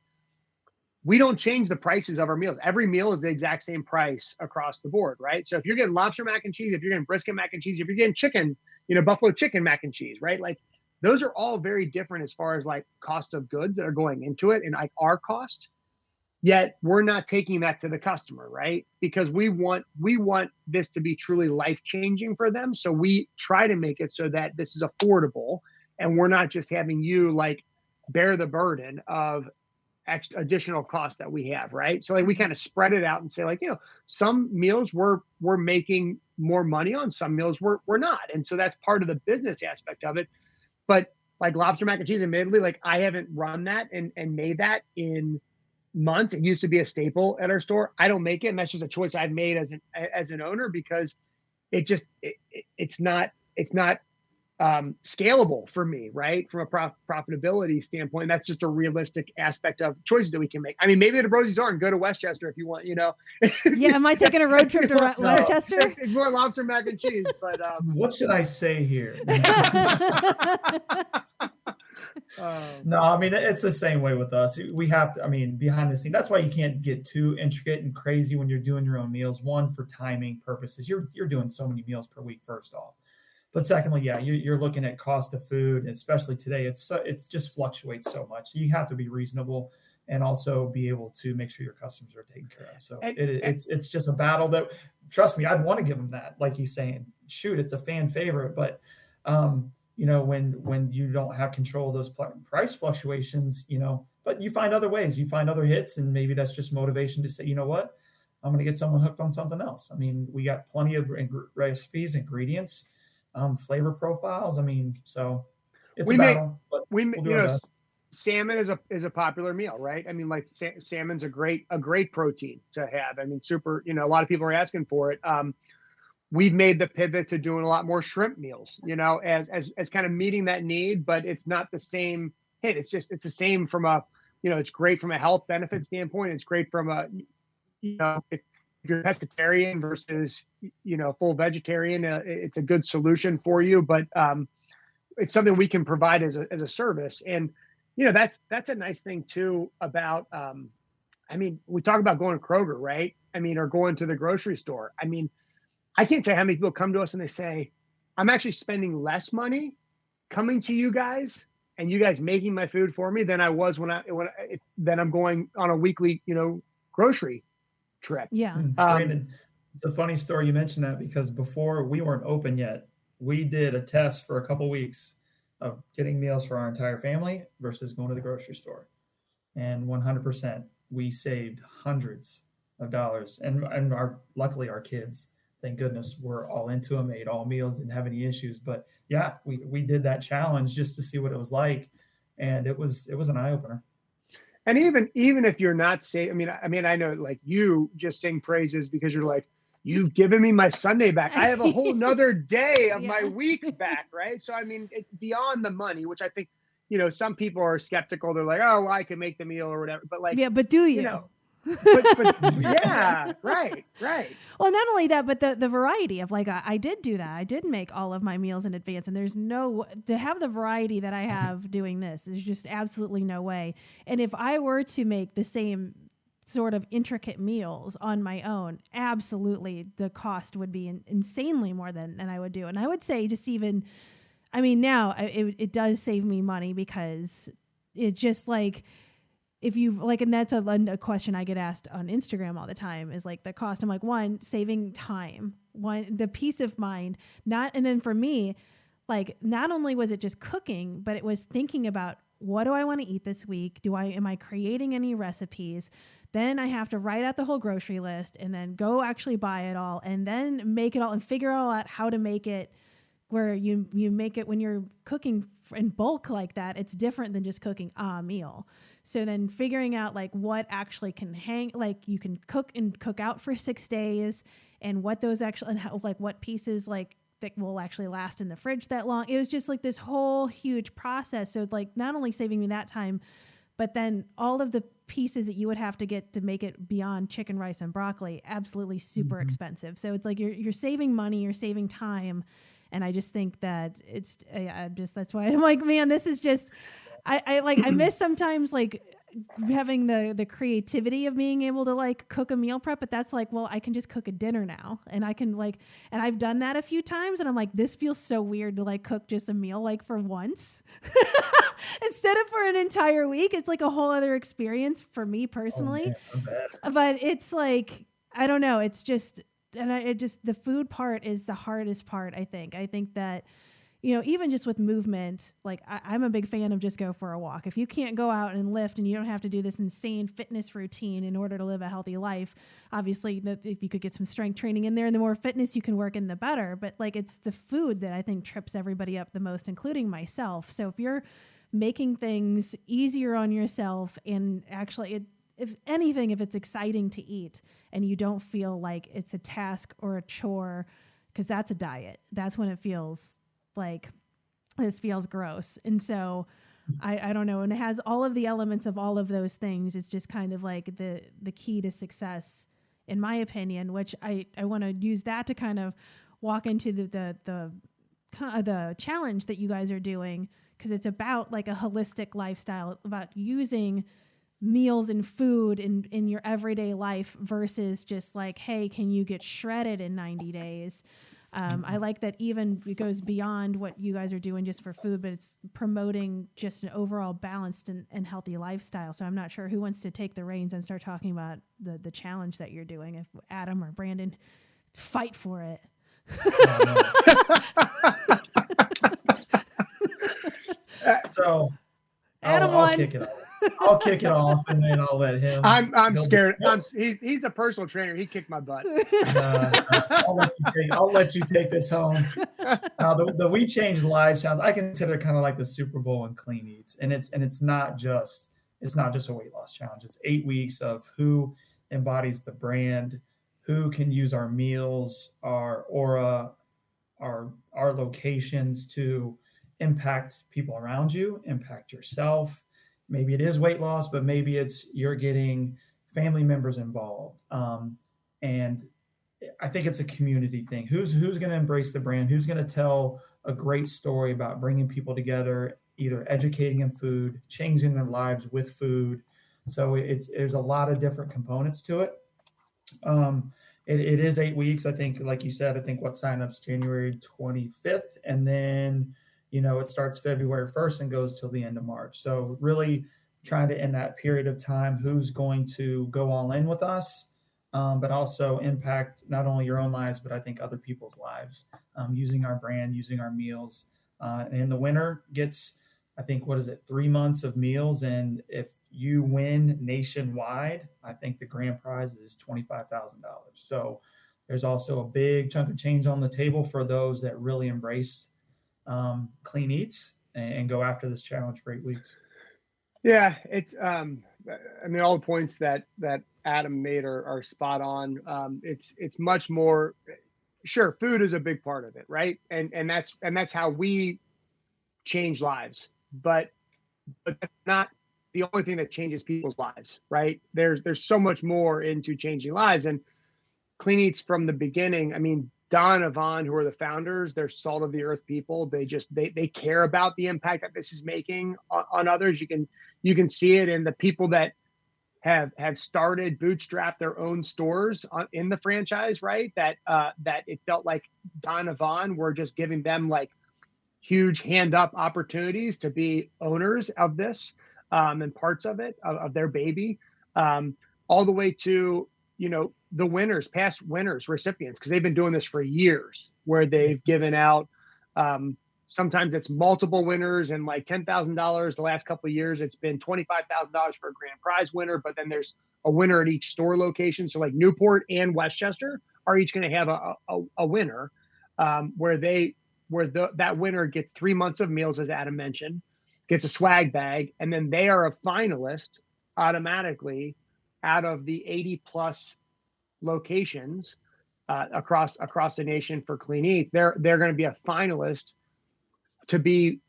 we don't change the prices of our meals. Every meal is the exact same price across the board, right? So if you're getting lobster mac and cheese, if you're getting brisket mac and cheese, if you're getting chicken, buffalo chicken mac and cheese, right? Like those are all very different as far as like cost of goods that are going into it and like our cost. Yet we're not taking that to the customer, right? Because we want this to be truly life-changing for them. So we try to make it so that this is affordable and we're not just having you like bear the burden of additional costs that we have, right? So like we kind of spread it out and say like, some meals we're making more money on, some meals we're not. And so that's part of the business aspect of it. But like lobster mac and cheese, admittedly, like I haven't run that and made that in months. It used to be a staple at our store. I don't make it. And that's just a choice I've made as an owner because it's not scalable for me, right? From a profitability standpoint, that's just a realistic aspect of choices that we can make. Maybe the Dobrozis are and go to Westchester if you want, Yeah, am I taking a road trip to Westchester? It's more lobster mac and cheese, but what should I say here? No, it's the same way with us. We have to, behind the scene. That's why you can't get too intricate and crazy when you're doing your own meals. One, for timing purposes, you're doing so many meals per week. First off. But secondly, yeah, you're looking at cost of food, especially today. It just fluctuates so much. You have to be reasonable and also be able to make sure your customers are taken care of. So it's just a battle that, trust me, I'd want to give them that. Like he's saying, shoot, it's a fan favorite, but when you don't have control of those price fluctuations, but you find other ways, you find other hits, and maybe that's just motivation to say, you know what, I'm going to get someone hooked on something else. I mean, we got plenty of recipes, ingredients, flavor profiles. I mean, so it's a battle. But we'll do our best. Salmon is a popular meal, right? I mean, like salmon's a great protein to have. I mean, super. A lot of people are asking for it. We've made the pivot to doing a lot more shrimp meals, as kind of meeting that need, but it's not the same hit. It's the same from a, it's great from a health benefit standpoint. It's great from a, if you're pescatarian versus, full vegetarian, it's a good solution for you, but it's something we can provide as a service. And, that's a nice thing too about, I mean, we talk about going to Kroger, right? I mean, or going to the grocery store. I mean, I can't tell you how many people come to us and they say, I'm actually spending less money coming to you guys and you guys making my food for me than I was when I'm going on a weekly, grocery trip. Yeah. Brandon, it's a funny story you mentioned that, because before we weren't open yet, we did a test for a couple of weeks of getting meals for our entire family versus going to the grocery store. And 100%, we saved hundreds of dollars. And luckily our kids, thank goodness, we're all into them, ate all meals, didn't have any issues. But yeah, we did that challenge just to see what it was like. And it was an eye opener. And even if you're not safe, I mean, I know like you just sing praises because you're like, you've given me my Sunday back. I have a whole nother day of my week back. Right. So, I mean, it's beyond the money, which I think, some people are skeptical. They're like, oh, well, I can make the meal or whatever. But like, yeah, but do you? But yeah, right. Well, not only that, but the variety of like, I did do that. I did make all of my meals in advance, and there's to have the variety that I have doing this, there's just absolutely no way. And if I were to make the same sort of intricate meals on my own, absolutely the cost would be insanely more than I would do. And I would say just even, I mean, now it does save me money because it's just like, if you like, and that's a question I get asked on Instagram all the time is like the cost. I'm like, one, saving time, the peace of mind, and then for me, like, not only was it just cooking, but it was thinking about what do I want to eat this week? Am I creating any recipes? Then I have to write out the whole grocery list and then go actually buy it all and then make it all and figure all out how to make it where you make it when you're cooking in bulk like that. It's different than just cooking a meal. So then figuring out like what actually can hang, like you can cook out for 6 days and what those actually, and how, like what pieces like that will actually last in the fridge that long. It was just like this whole huge process. So like not only saving me that time, but then all of the pieces that you would have to get to make it beyond chicken, rice, and broccoli, absolutely super expensive. So it's like you're saving money, you're saving time. And I just think that that's why I'm like, man, this is just, I miss sometimes like having the creativity of being able to like cook a meal prep, but that's like, well, I can just cook a dinner now and I can like, and I've done that a few times and I'm like, this feels so weird to like cook just a meal like for once instead of for an entire week. It's like a whole other experience for me personally, but it's like, I don't know. It's just, the food part is the hardest part. I think that, even just with movement, like I'm a big fan of just go for a walk. If you can't go out and lift and you don't have to do this insane fitness routine in order to live a healthy life, obviously if you could get some strength training in there and the more fitness you can work in, the better. But like, it's the food that I think trips everybody up the most, including myself. So if you're making things easier on yourself and actually if anything, if it's exciting to eat and you don't feel like it's a task or a chore, because that's a diet, that's when it feels like this feels gross. And so I don't know. And it has all of the elements of all of those things. It's just kind of like the key to success, in my opinion, which I want to use that to kind of walk into the challenge that you guys are doing, because it's about like a holistic lifestyle, about using meals and food in your everyday life versus just like, hey, can you get shredded in 90 days? I like that even it goes beyond what you guys are doing just for food, but it's promoting just an overall balanced and healthy lifestyle. So I'm not sure who wants to take the reins and start talking about the challenge that you're doing. If Adam or Brandon, fight for it. So Adam I'll kick it off. I'll kick it off, and then I'll let him. I'm scared. He's a personal trainer. He kicked my butt. I'll let you take this home. The We Change Livez challenge I consider kind of like the Super Bowl in Clean Eatz, and it's not just a weight loss challenge. It's 8 weeks of who embodies the brand, who can use our meals, our aura, our locations to impact people around you, impact yourself. Maybe it is weight loss, but maybe it's you're getting family members involved. And I think it's a community thing. Who's going to embrace the brand? Who's going to tell a great story about bringing people together, either educating in food, changing their lives with food. So there's a lot of different components to it. It is 8 weeks. I think, like you said, what sign-up's January 25th. And then, it starts February 1st and goes till the end of March. So really trying to, in that period of time, who's going to go all in with us, but also impact not only your own lives, but I think other people's lives, using our brand, using our meals. And the winner gets, 3 months of meals. And if you win nationwide, I think the grand prize is $25,000. So there's also a big chunk of change on the table for those that really embrace Clean Eatz and go after this challenge for 8 weeks. Yeah, it's all the points that Adam made are spot on. It's much more. Sure, food is a big part of it, right? And that's how we change lives. But that's not the only thing that changes people's lives, right? There's so much more into changing lives. And Clean Eatz from the beginning, Don and Yvonne, who are the founders, they're salt of the earth people. They care about the impact that this is making on others. You can see it in the people that have started, bootstrapped their own stores in the franchise, right? That it felt like Don and Yvonne were just giving them like huge hand up opportunities to be owners of this and parts of it, of their baby, all the way to, the winners, past winners, recipients, because they've been doing this for years, where they've given out, sometimes it's multiple winners and like $10,000. The last couple of years, it's been $25,000 for a grand prize winner, but then there's a winner at each store location. So like Newport and Westchester are each going to have a winner, where that winner gets 3 months of meals, as Adam mentioned, gets a swag bag, and then they are a finalist automatically out of the 80 plus locations across the nation for Clean Eatz. They're going to be a finalist to be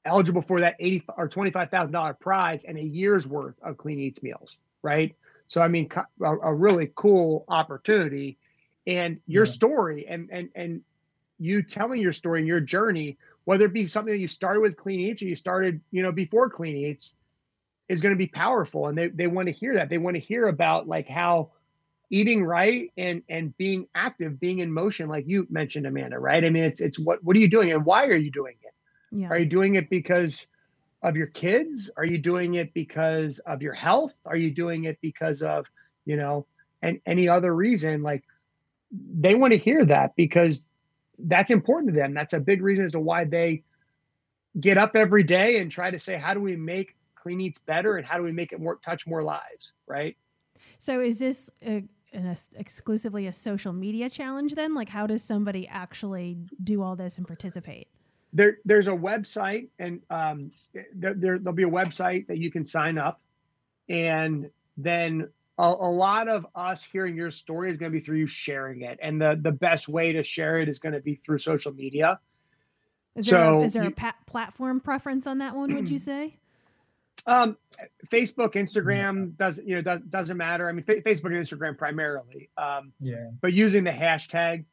eligible for that $80,000 or $25,000 prize and a year's worth of Clean Eatz meals, right? So a really cool opportunity. And your story and you telling your story and your journey, whether it be something that you started with Clean Eatz or you started before Clean Eatz, is going to be powerful. And they want to hear that. They want to hear about like how eating right and being active, being in motion, like you mentioned, Amanda, right? It's what are you doing and why are you doing it? Yeah. Are you doing it because of your kids? Are you doing it because of your health? Are you doing it because of, and any other reason? Like, they want to hear that because that's important to them. That's a big reason as to why they get up every day and try to say, how do we make Clean Eatz better and how do we make it touch more lives, right? So is this exclusively a social media challenge then? Like, how does somebody actually do all this and participate? There's a website, and there'll be a website that you can sign up, and then a lot of us hearing your story is going to be through you sharing it, and the best way to share it is going to be through social media. Is there a platform preference on that one? Would you say? Facebook, Instagram doesn't matter. Facebook and Instagram primarily. But using the hashtag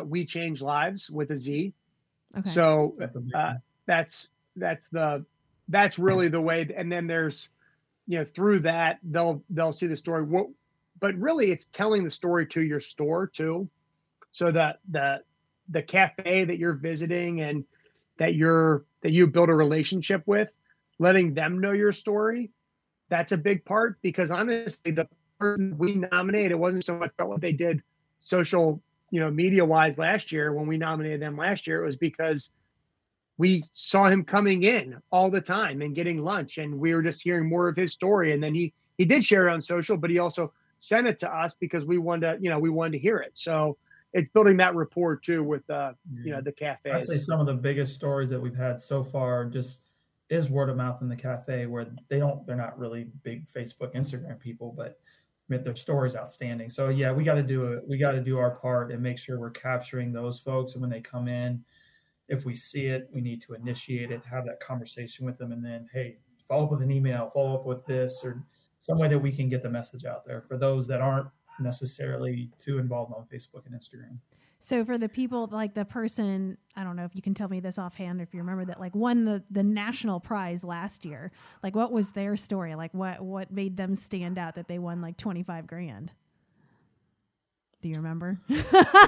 We Change Livez with a Z. Okay. So that's really the way. And then there's through that they'll see the story. But really, it's telling the story to your store too. So the cafe that you're visiting and that you build a relationship with, letting them know your story, that's a big part, because honestly, the person we nominated, it wasn't so much about what they did social, media wise last year. When we nominated them last year, it was because we saw him coming in all the time and getting lunch, and we were just hearing more of his story. And then he did share it on social, but he also sent it to us because we wanted to hear it. So it's building that rapport too with the cafes. I'd say some of the biggest stories that we've had so far just is word of mouth in the cafe, where they're not really big Facebook, Instagram people, but their story's outstanding. So yeah, we got to do our part and make sure we're capturing those folks. And when they come in, if we see it, we need to initiate it, have that conversation with them, and then, hey, follow up with an email, follow up with this, or some way that we can get the message out there for those that aren't necessarily too involved on Facebook and Instagram. So for the people, like the person, I don't know if you can tell me this offhand, if you remember, that like won the national prize last year, like what was their story? Like what made them stand out that they won like $25,000? Do you remember?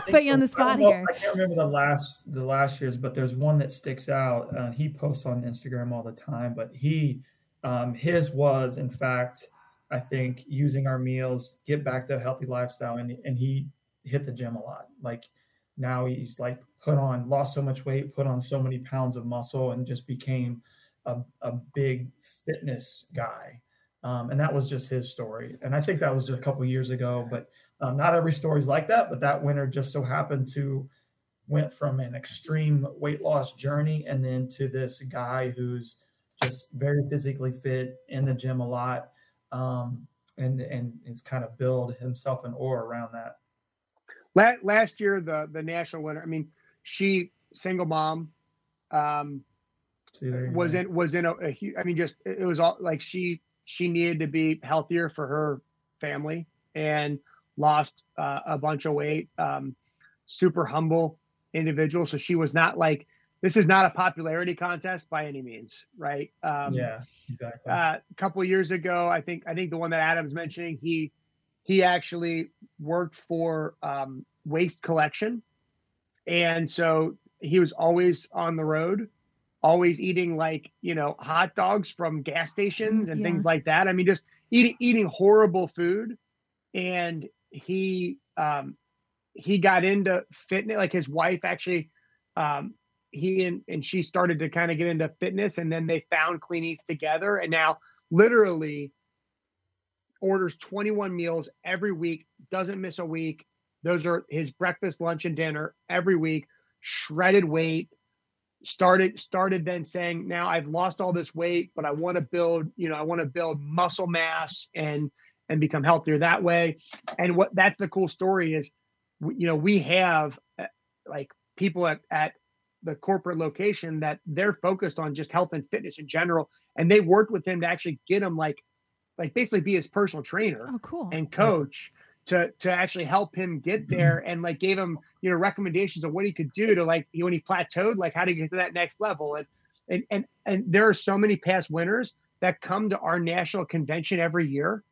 Put you on the spot here. I can't remember the last year's, but there's one that sticks out. He posts on Instagram all the time, but his was, in fact, I think, using our meals, get back to a healthy lifestyle, and he hit the gym a lot. Like now he's like lost so much weight, put on so many pounds of muscle, and just became a big fitness guy. And that was just his story. And I think that was just a couple of years ago, but not every story is like that. But that winner just so happened to went from an extreme weight loss journey and then to this guy who's just very physically fit, in the gym a lot, and it's kind of build himself an aura around that. Last year, the national winner, I mean, she, single mom, was in a huge, I mean, just, it was all like she needed to be healthier for her family and lost a bunch of weight. Super humble individual. So she was not like, this is not a popularity contest by any means, right? Yeah, exactly. A couple of years ago, I think the one that Adam's mentioning, he actually worked for waste collection, and so he was always on the road, always eating hot dogs from gas stations and things like that. I mean, just eating horrible food, and he got into fitness. Like his wife actually. He and she started to kind of get into fitness, and then they found Clean Eatz together, and now literally orders 21 meals every week, doesn't miss a week. Those are his breakfast, lunch, and dinner every week. Shredded weight. Started then saying, now I've lost all this weight, but I want to build muscle mass and become healthier that way. And that's the cool story is, we have like people at the corporate location that they're focused on just health and fitness in general. And they worked with him to actually get him like basically be his personal trainer and coach to actually help him get there, and like gave him, recommendations of what he could do to when he plateaued, like how to get to that next level. And there are so many past winners that come to our national convention every year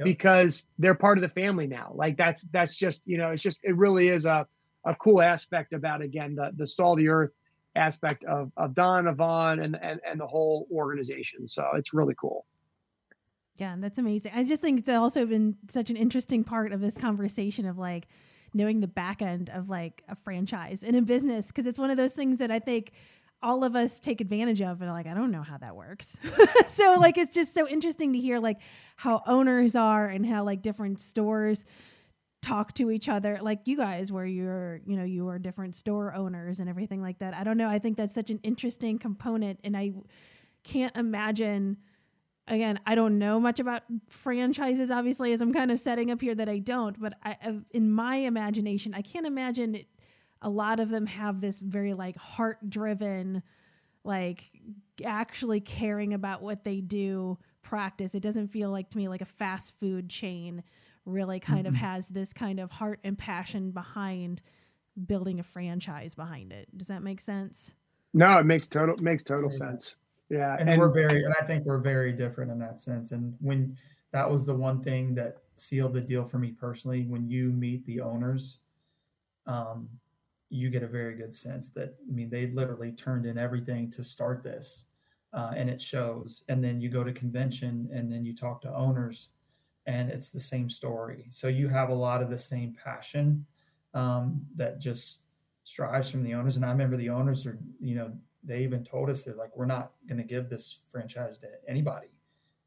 because they're part of the family now. Like that's just, it really is a cool aspect about, again, the Salt of the Earth aspect of Don, Yvonne, and the whole organization. So it's really cool. Yeah, that's amazing. I just think it's also been such an interesting part of this conversation of like knowing the back end of like a franchise and a business, because it's one of those things that I think all of us take advantage of, and like, I don't know how that works. So like, it's just so interesting to hear like how owners are and how like different stores talk to each other, like you guys, where you are different store owners and everything like that. I don't know. I think that's such an interesting component, and I can't imagine. Again, I don't know much about franchises, obviously, as I'm kind of setting up here that I don't. But in my imagination, I can't imagine a lot of them have this very like heart-driven, like actually caring about what they do practice. It doesn't feel like to me like a fast food chain really kind of has this kind of heart and passion behind building a franchise behind it. Does that make sense? No, it makes total sense. Yeah. And I think we're very different in that sense. And when that was the one thing that sealed the deal for me personally, when you meet the owners, you get a very good sense that, I mean, they literally turned in everything to start this, and it shows. And then you go to convention and then you talk to owners and it's the same story. So you have a lot of the same passion that just strives from the owners. And I remember the owners are, they even told us that, like, we're not going to give this franchise to anybody.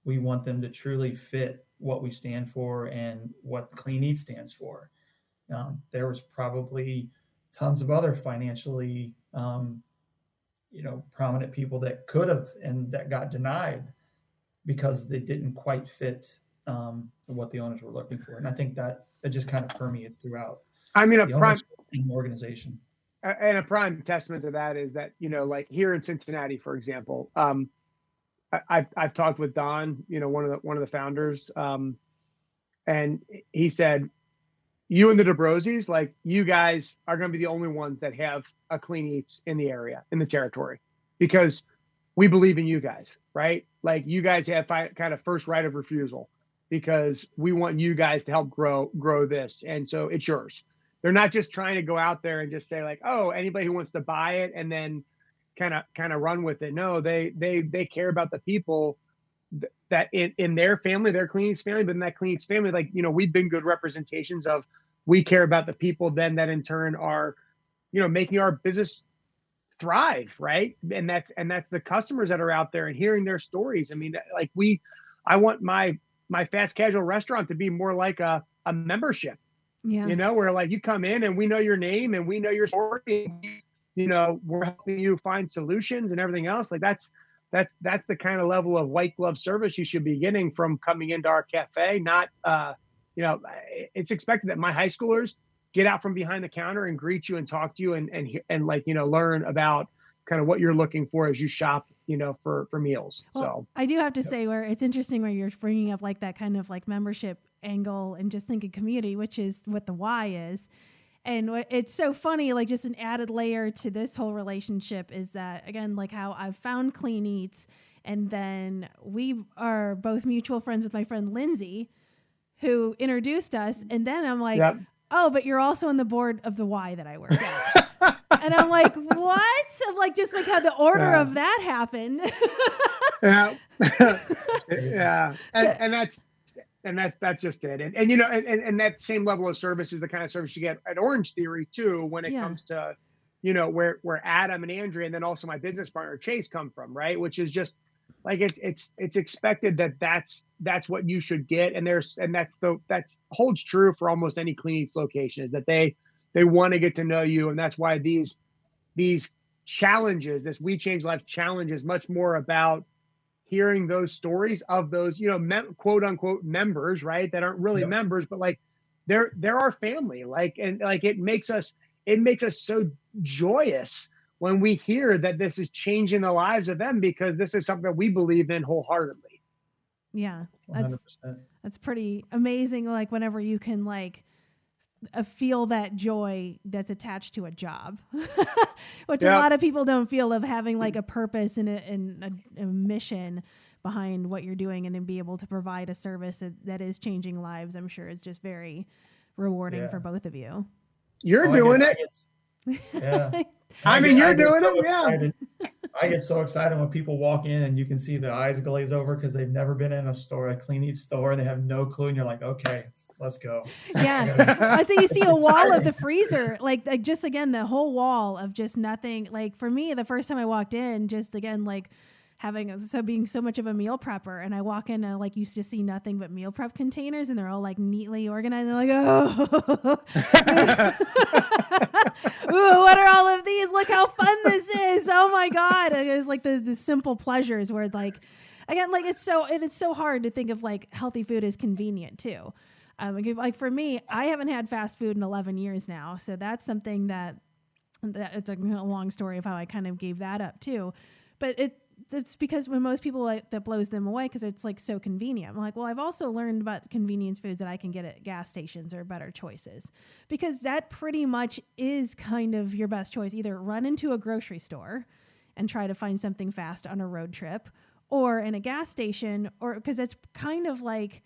We want them to truly fit what we stand for and what Clean Eatz stands for. There was probably tons of other financially, prominent people that could have, and that got denied because they didn't quite fit what the owners were looking for. And I think that it just kind of permeates throughout. I mean, the organization. And a prime testament to that is that, like here in Cincinnati, for example, I've talked with Don, one of the founders, and he said, you and the Dobrozis, like, you guys are going to be the only ones that have a Clean Eatz in the area, in the territory, because we believe in you guys, right? Like, you guys have kind of first right of refusal because we want you guys to help grow this. And so it's yours. They're not just trying to go out there and just say, like, oh, anybody who wants to buy it and then kind of run with it. No, they care about the people that in their family, their Clean Eatz family, but in that Clean Eatz family, like, we've been good representations of, we care about the people then that in turn are, making our business thrive. Right. And that's the customers that are out there and hearing their stories. I mean, like, I want my fast casual restaurant to be more like a membership. Yeah. Where, like, you come in and we know your name and we know your story. We're helping you find solutions and everything else. Like, that's the kind of level of white glove service you should be getting from coming into our cafe. Not, it's expected that my high schoolers get out from behind the counter and greet you and talk to you and like, learn about kind of what you're looking for as you shop, for meals. Well, so I do have to say, where it's interesting where you're bringing up like that kind of like membership angle and just thinking community, which is what the why is. And it's so funny, like, just an added layer to this whole relationship is that, again, like how I've found Clean Eatz, and then we are both mutual friends with my friend Lindsay, who introduced us. And then I'm like, yep. Oh, but you're also on the board of the Y that I work at. And I'm like, what? I'm like, just like how the order of that happened. Yeah. Yeah. And that's just it. And that same level of service is the kind of service you get at Orange Theory too, when it comes to, where Adam and Andrea, and then also my business partner Chase come from, right? Which is just like, it's expected that's what you should get. And that's holds true for almost any Clean Eatz location, is that they want to get to know you. And that's why these challenges, this We Change Life challenge, is much more about hearing those stories of those, quote unquote members, right? That aren't really members, but like they're our family. Like, and like, it makes us so joyous when we hear that this is changing the lives of them, because this is something that we believe in wholeheartedly. Yeah. 100%. That's pretty amazing. Like, whenever you can like feel that joy that's attached to a job, which a lot of people don't feel, of having like a purpose and a mission behind what you're doing, and then be able to provide a service that is changing lives. I'm sure is just very rewarding for both of you. You're doing it. Yeah. You're doing it. Excited. I get so excited when people walk in and you can see the eyes glaze over because they've never been in a Clean Eatz store, and they have no clue. And you're like, okay, let's go. Yeah. I say you see a wall of the freezer, like just, again, the whole wall of just nothing. Like, for me, the first time I walked in, just, again, like being so much of a meal prepper, and I walk in and like used to see nothing but meal prep containers, and they're all like neatly organized. They're like, oh, ooh, what are all of these? Look how fun this is. Oh my God. It was like the simple pleasures where, like, again, like, it's so hard to think of like healthy food as convenient too. Like, for me, I haven't had fast food in 11 years now. So that's something that it's a long story of how I kind of gave that up too. But it's because when most people, like, that blows them away, because it's like so convenient. I'm like, well, I've also learned about convenience foods that I can get at gas stations or better choices, because that pretty much is kind of your best choice. Either run into a grocery store and try to find something fast on a road trip, or in a gas station, or because it's kind of like,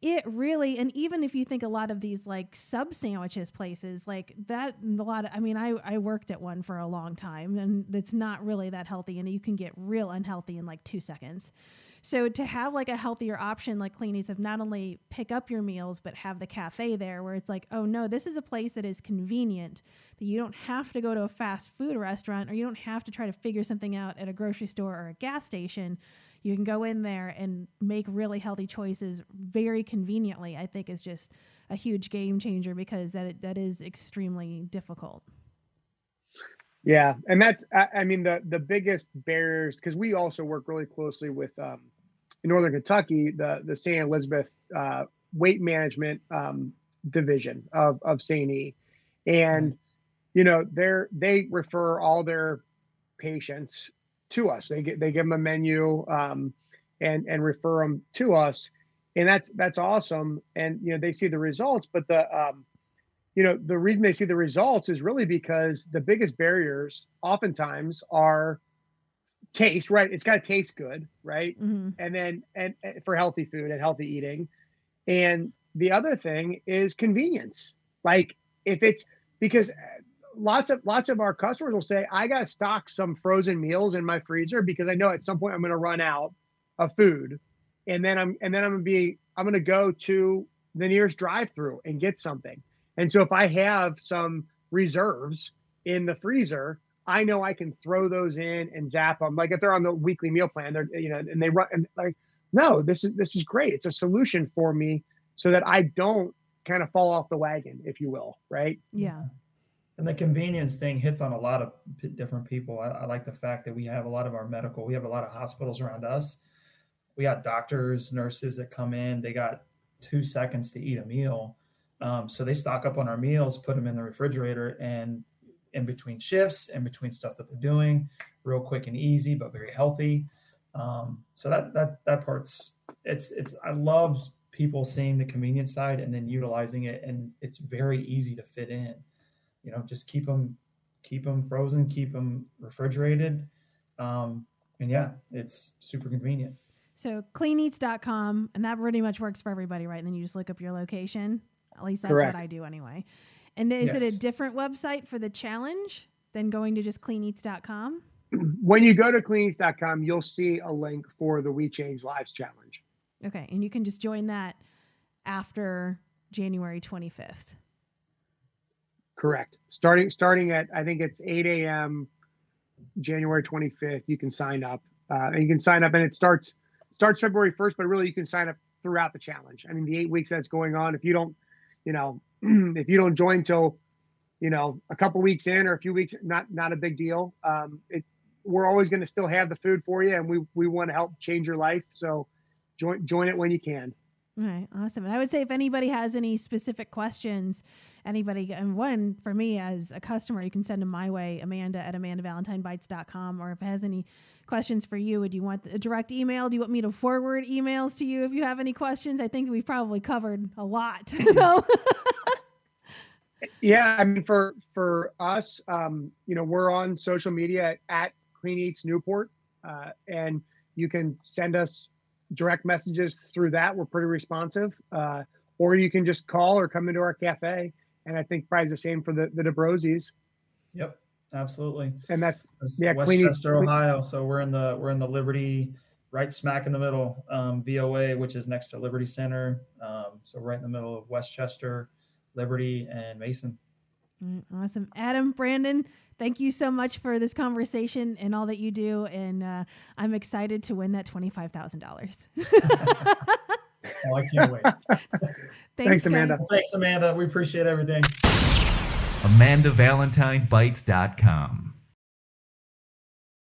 it really, and even if you think a lot of these like sub sandwiches places like that, I worked at one for a long time, and it's not really that healthy, and you can get real unhealthy in like 2 seconds. So to have like a healthier option like Clean Eatz of not only pick up your meals, but have the cafe there where it's like, oh no, this is a place that is convenient, that you don't have to go to a fast food restaurant, or you don't have to try to figure something out at a grocery store or a gas station. You can go in there and make really healthy choices very conveniently, I think is just a huge game changer, because that is extremely difficult. Yeah. And that's, I mean, the biggest barriers, because we also work really closely with, in Northern Kentucky, the St. Elizabeth weight management division of St. E. And, you know, they refer all their patients to us. They give them a menu and refer them to us. And that's awesome. And, you know, they see the results, but the reason they see the results is really because the biggest barriers oftentimes are taste, right? It's got to taste good, right? Mm-hmm. And then, and for healthy food and healthy eating. And the other thing is convenience. Like if it's because lots of our customers will say, I got to stock some frozen meals in my freezer because I know at some point I'm going to run out of food. And then I'm going to go to the nearest drive-through and get something. And so if I have some reserves in the freezer, I know I can throw those in and zap them. Like if they're on the weekly meal plan, they're, you know, and they run and like, no, this is great. It's a solution for me so that I don't kind of fall off the wagon, if you will. Right. Yeah. And the convenience thing hits on a lot of different people. I like the fact that we have a lot of we have a lot of hospitals around us. We got doctors, nurses that come in, they got 2 seconds to eat a meal. So they stock up on our meals, put them in the refrigerator, and in between shifts, in between stuff that they're doing, real quick and easy, but very healthy. So that part's I love people seeing the convenience side and then utilizing it, and it's very easy to fit in. You know, just keep them frozen, keep them refrigerated, and yeah, it's super convenient. So cleaneatz.com, and that pretty much works for everybody, right? And then you just look up your location. At least that's Correct. what I do anyway. And is it a different website for the challenge than going to just cleaneatz.com? When you go to cleaneatz.com, you'll see a link for the We Change Livez challenge. Okay. And you can just join that after January 25th. Correct. Starting at, I think it's 8 a.m. January 25th, you can sign up. And you can sign up, and it starts February 1st, but really you can sign up throughout the challenge. I mean, the 8 weeks that's going on, if you don't, you know, if you don't join till, you know, a couple weeks in or a few weeks, not a big deal. We're always going to still have the food for you, and we want to help change your life. So join it when you can. All right. Awesome. And I would say if anybody has any specific questions, and one for me as a customer, you can send them my way, Amanda@AmandaValentineBites.com. Or if it has any questions for you, would you want a direct email? Do you want me to forward emails to you if you have any questions? I think we've probably covered a lot. Yeah. I mean, for us, you know, we're on social media at Clean Eatz Newport, and you can send us direct messages through that. We're pretty responsive, or you can just call or come into our cafe. And I think probably the same for the Dobrozis. Yep, absolutely. And that's Westchester, Ohio. So we're in the Liberty, right smack in the middle, VOA, which is next to Liberty Center. So right in the middle of Westchester, Liberty, and Mason. Awesome. Adam, Brandon, thank you so much for this conversation and all that you do. And I'm excited to win that $25,000. Oh, I can't wait. Thanks, Amanda. Thanks, Amanda. We appreciate everything. AmandaValentineBites.com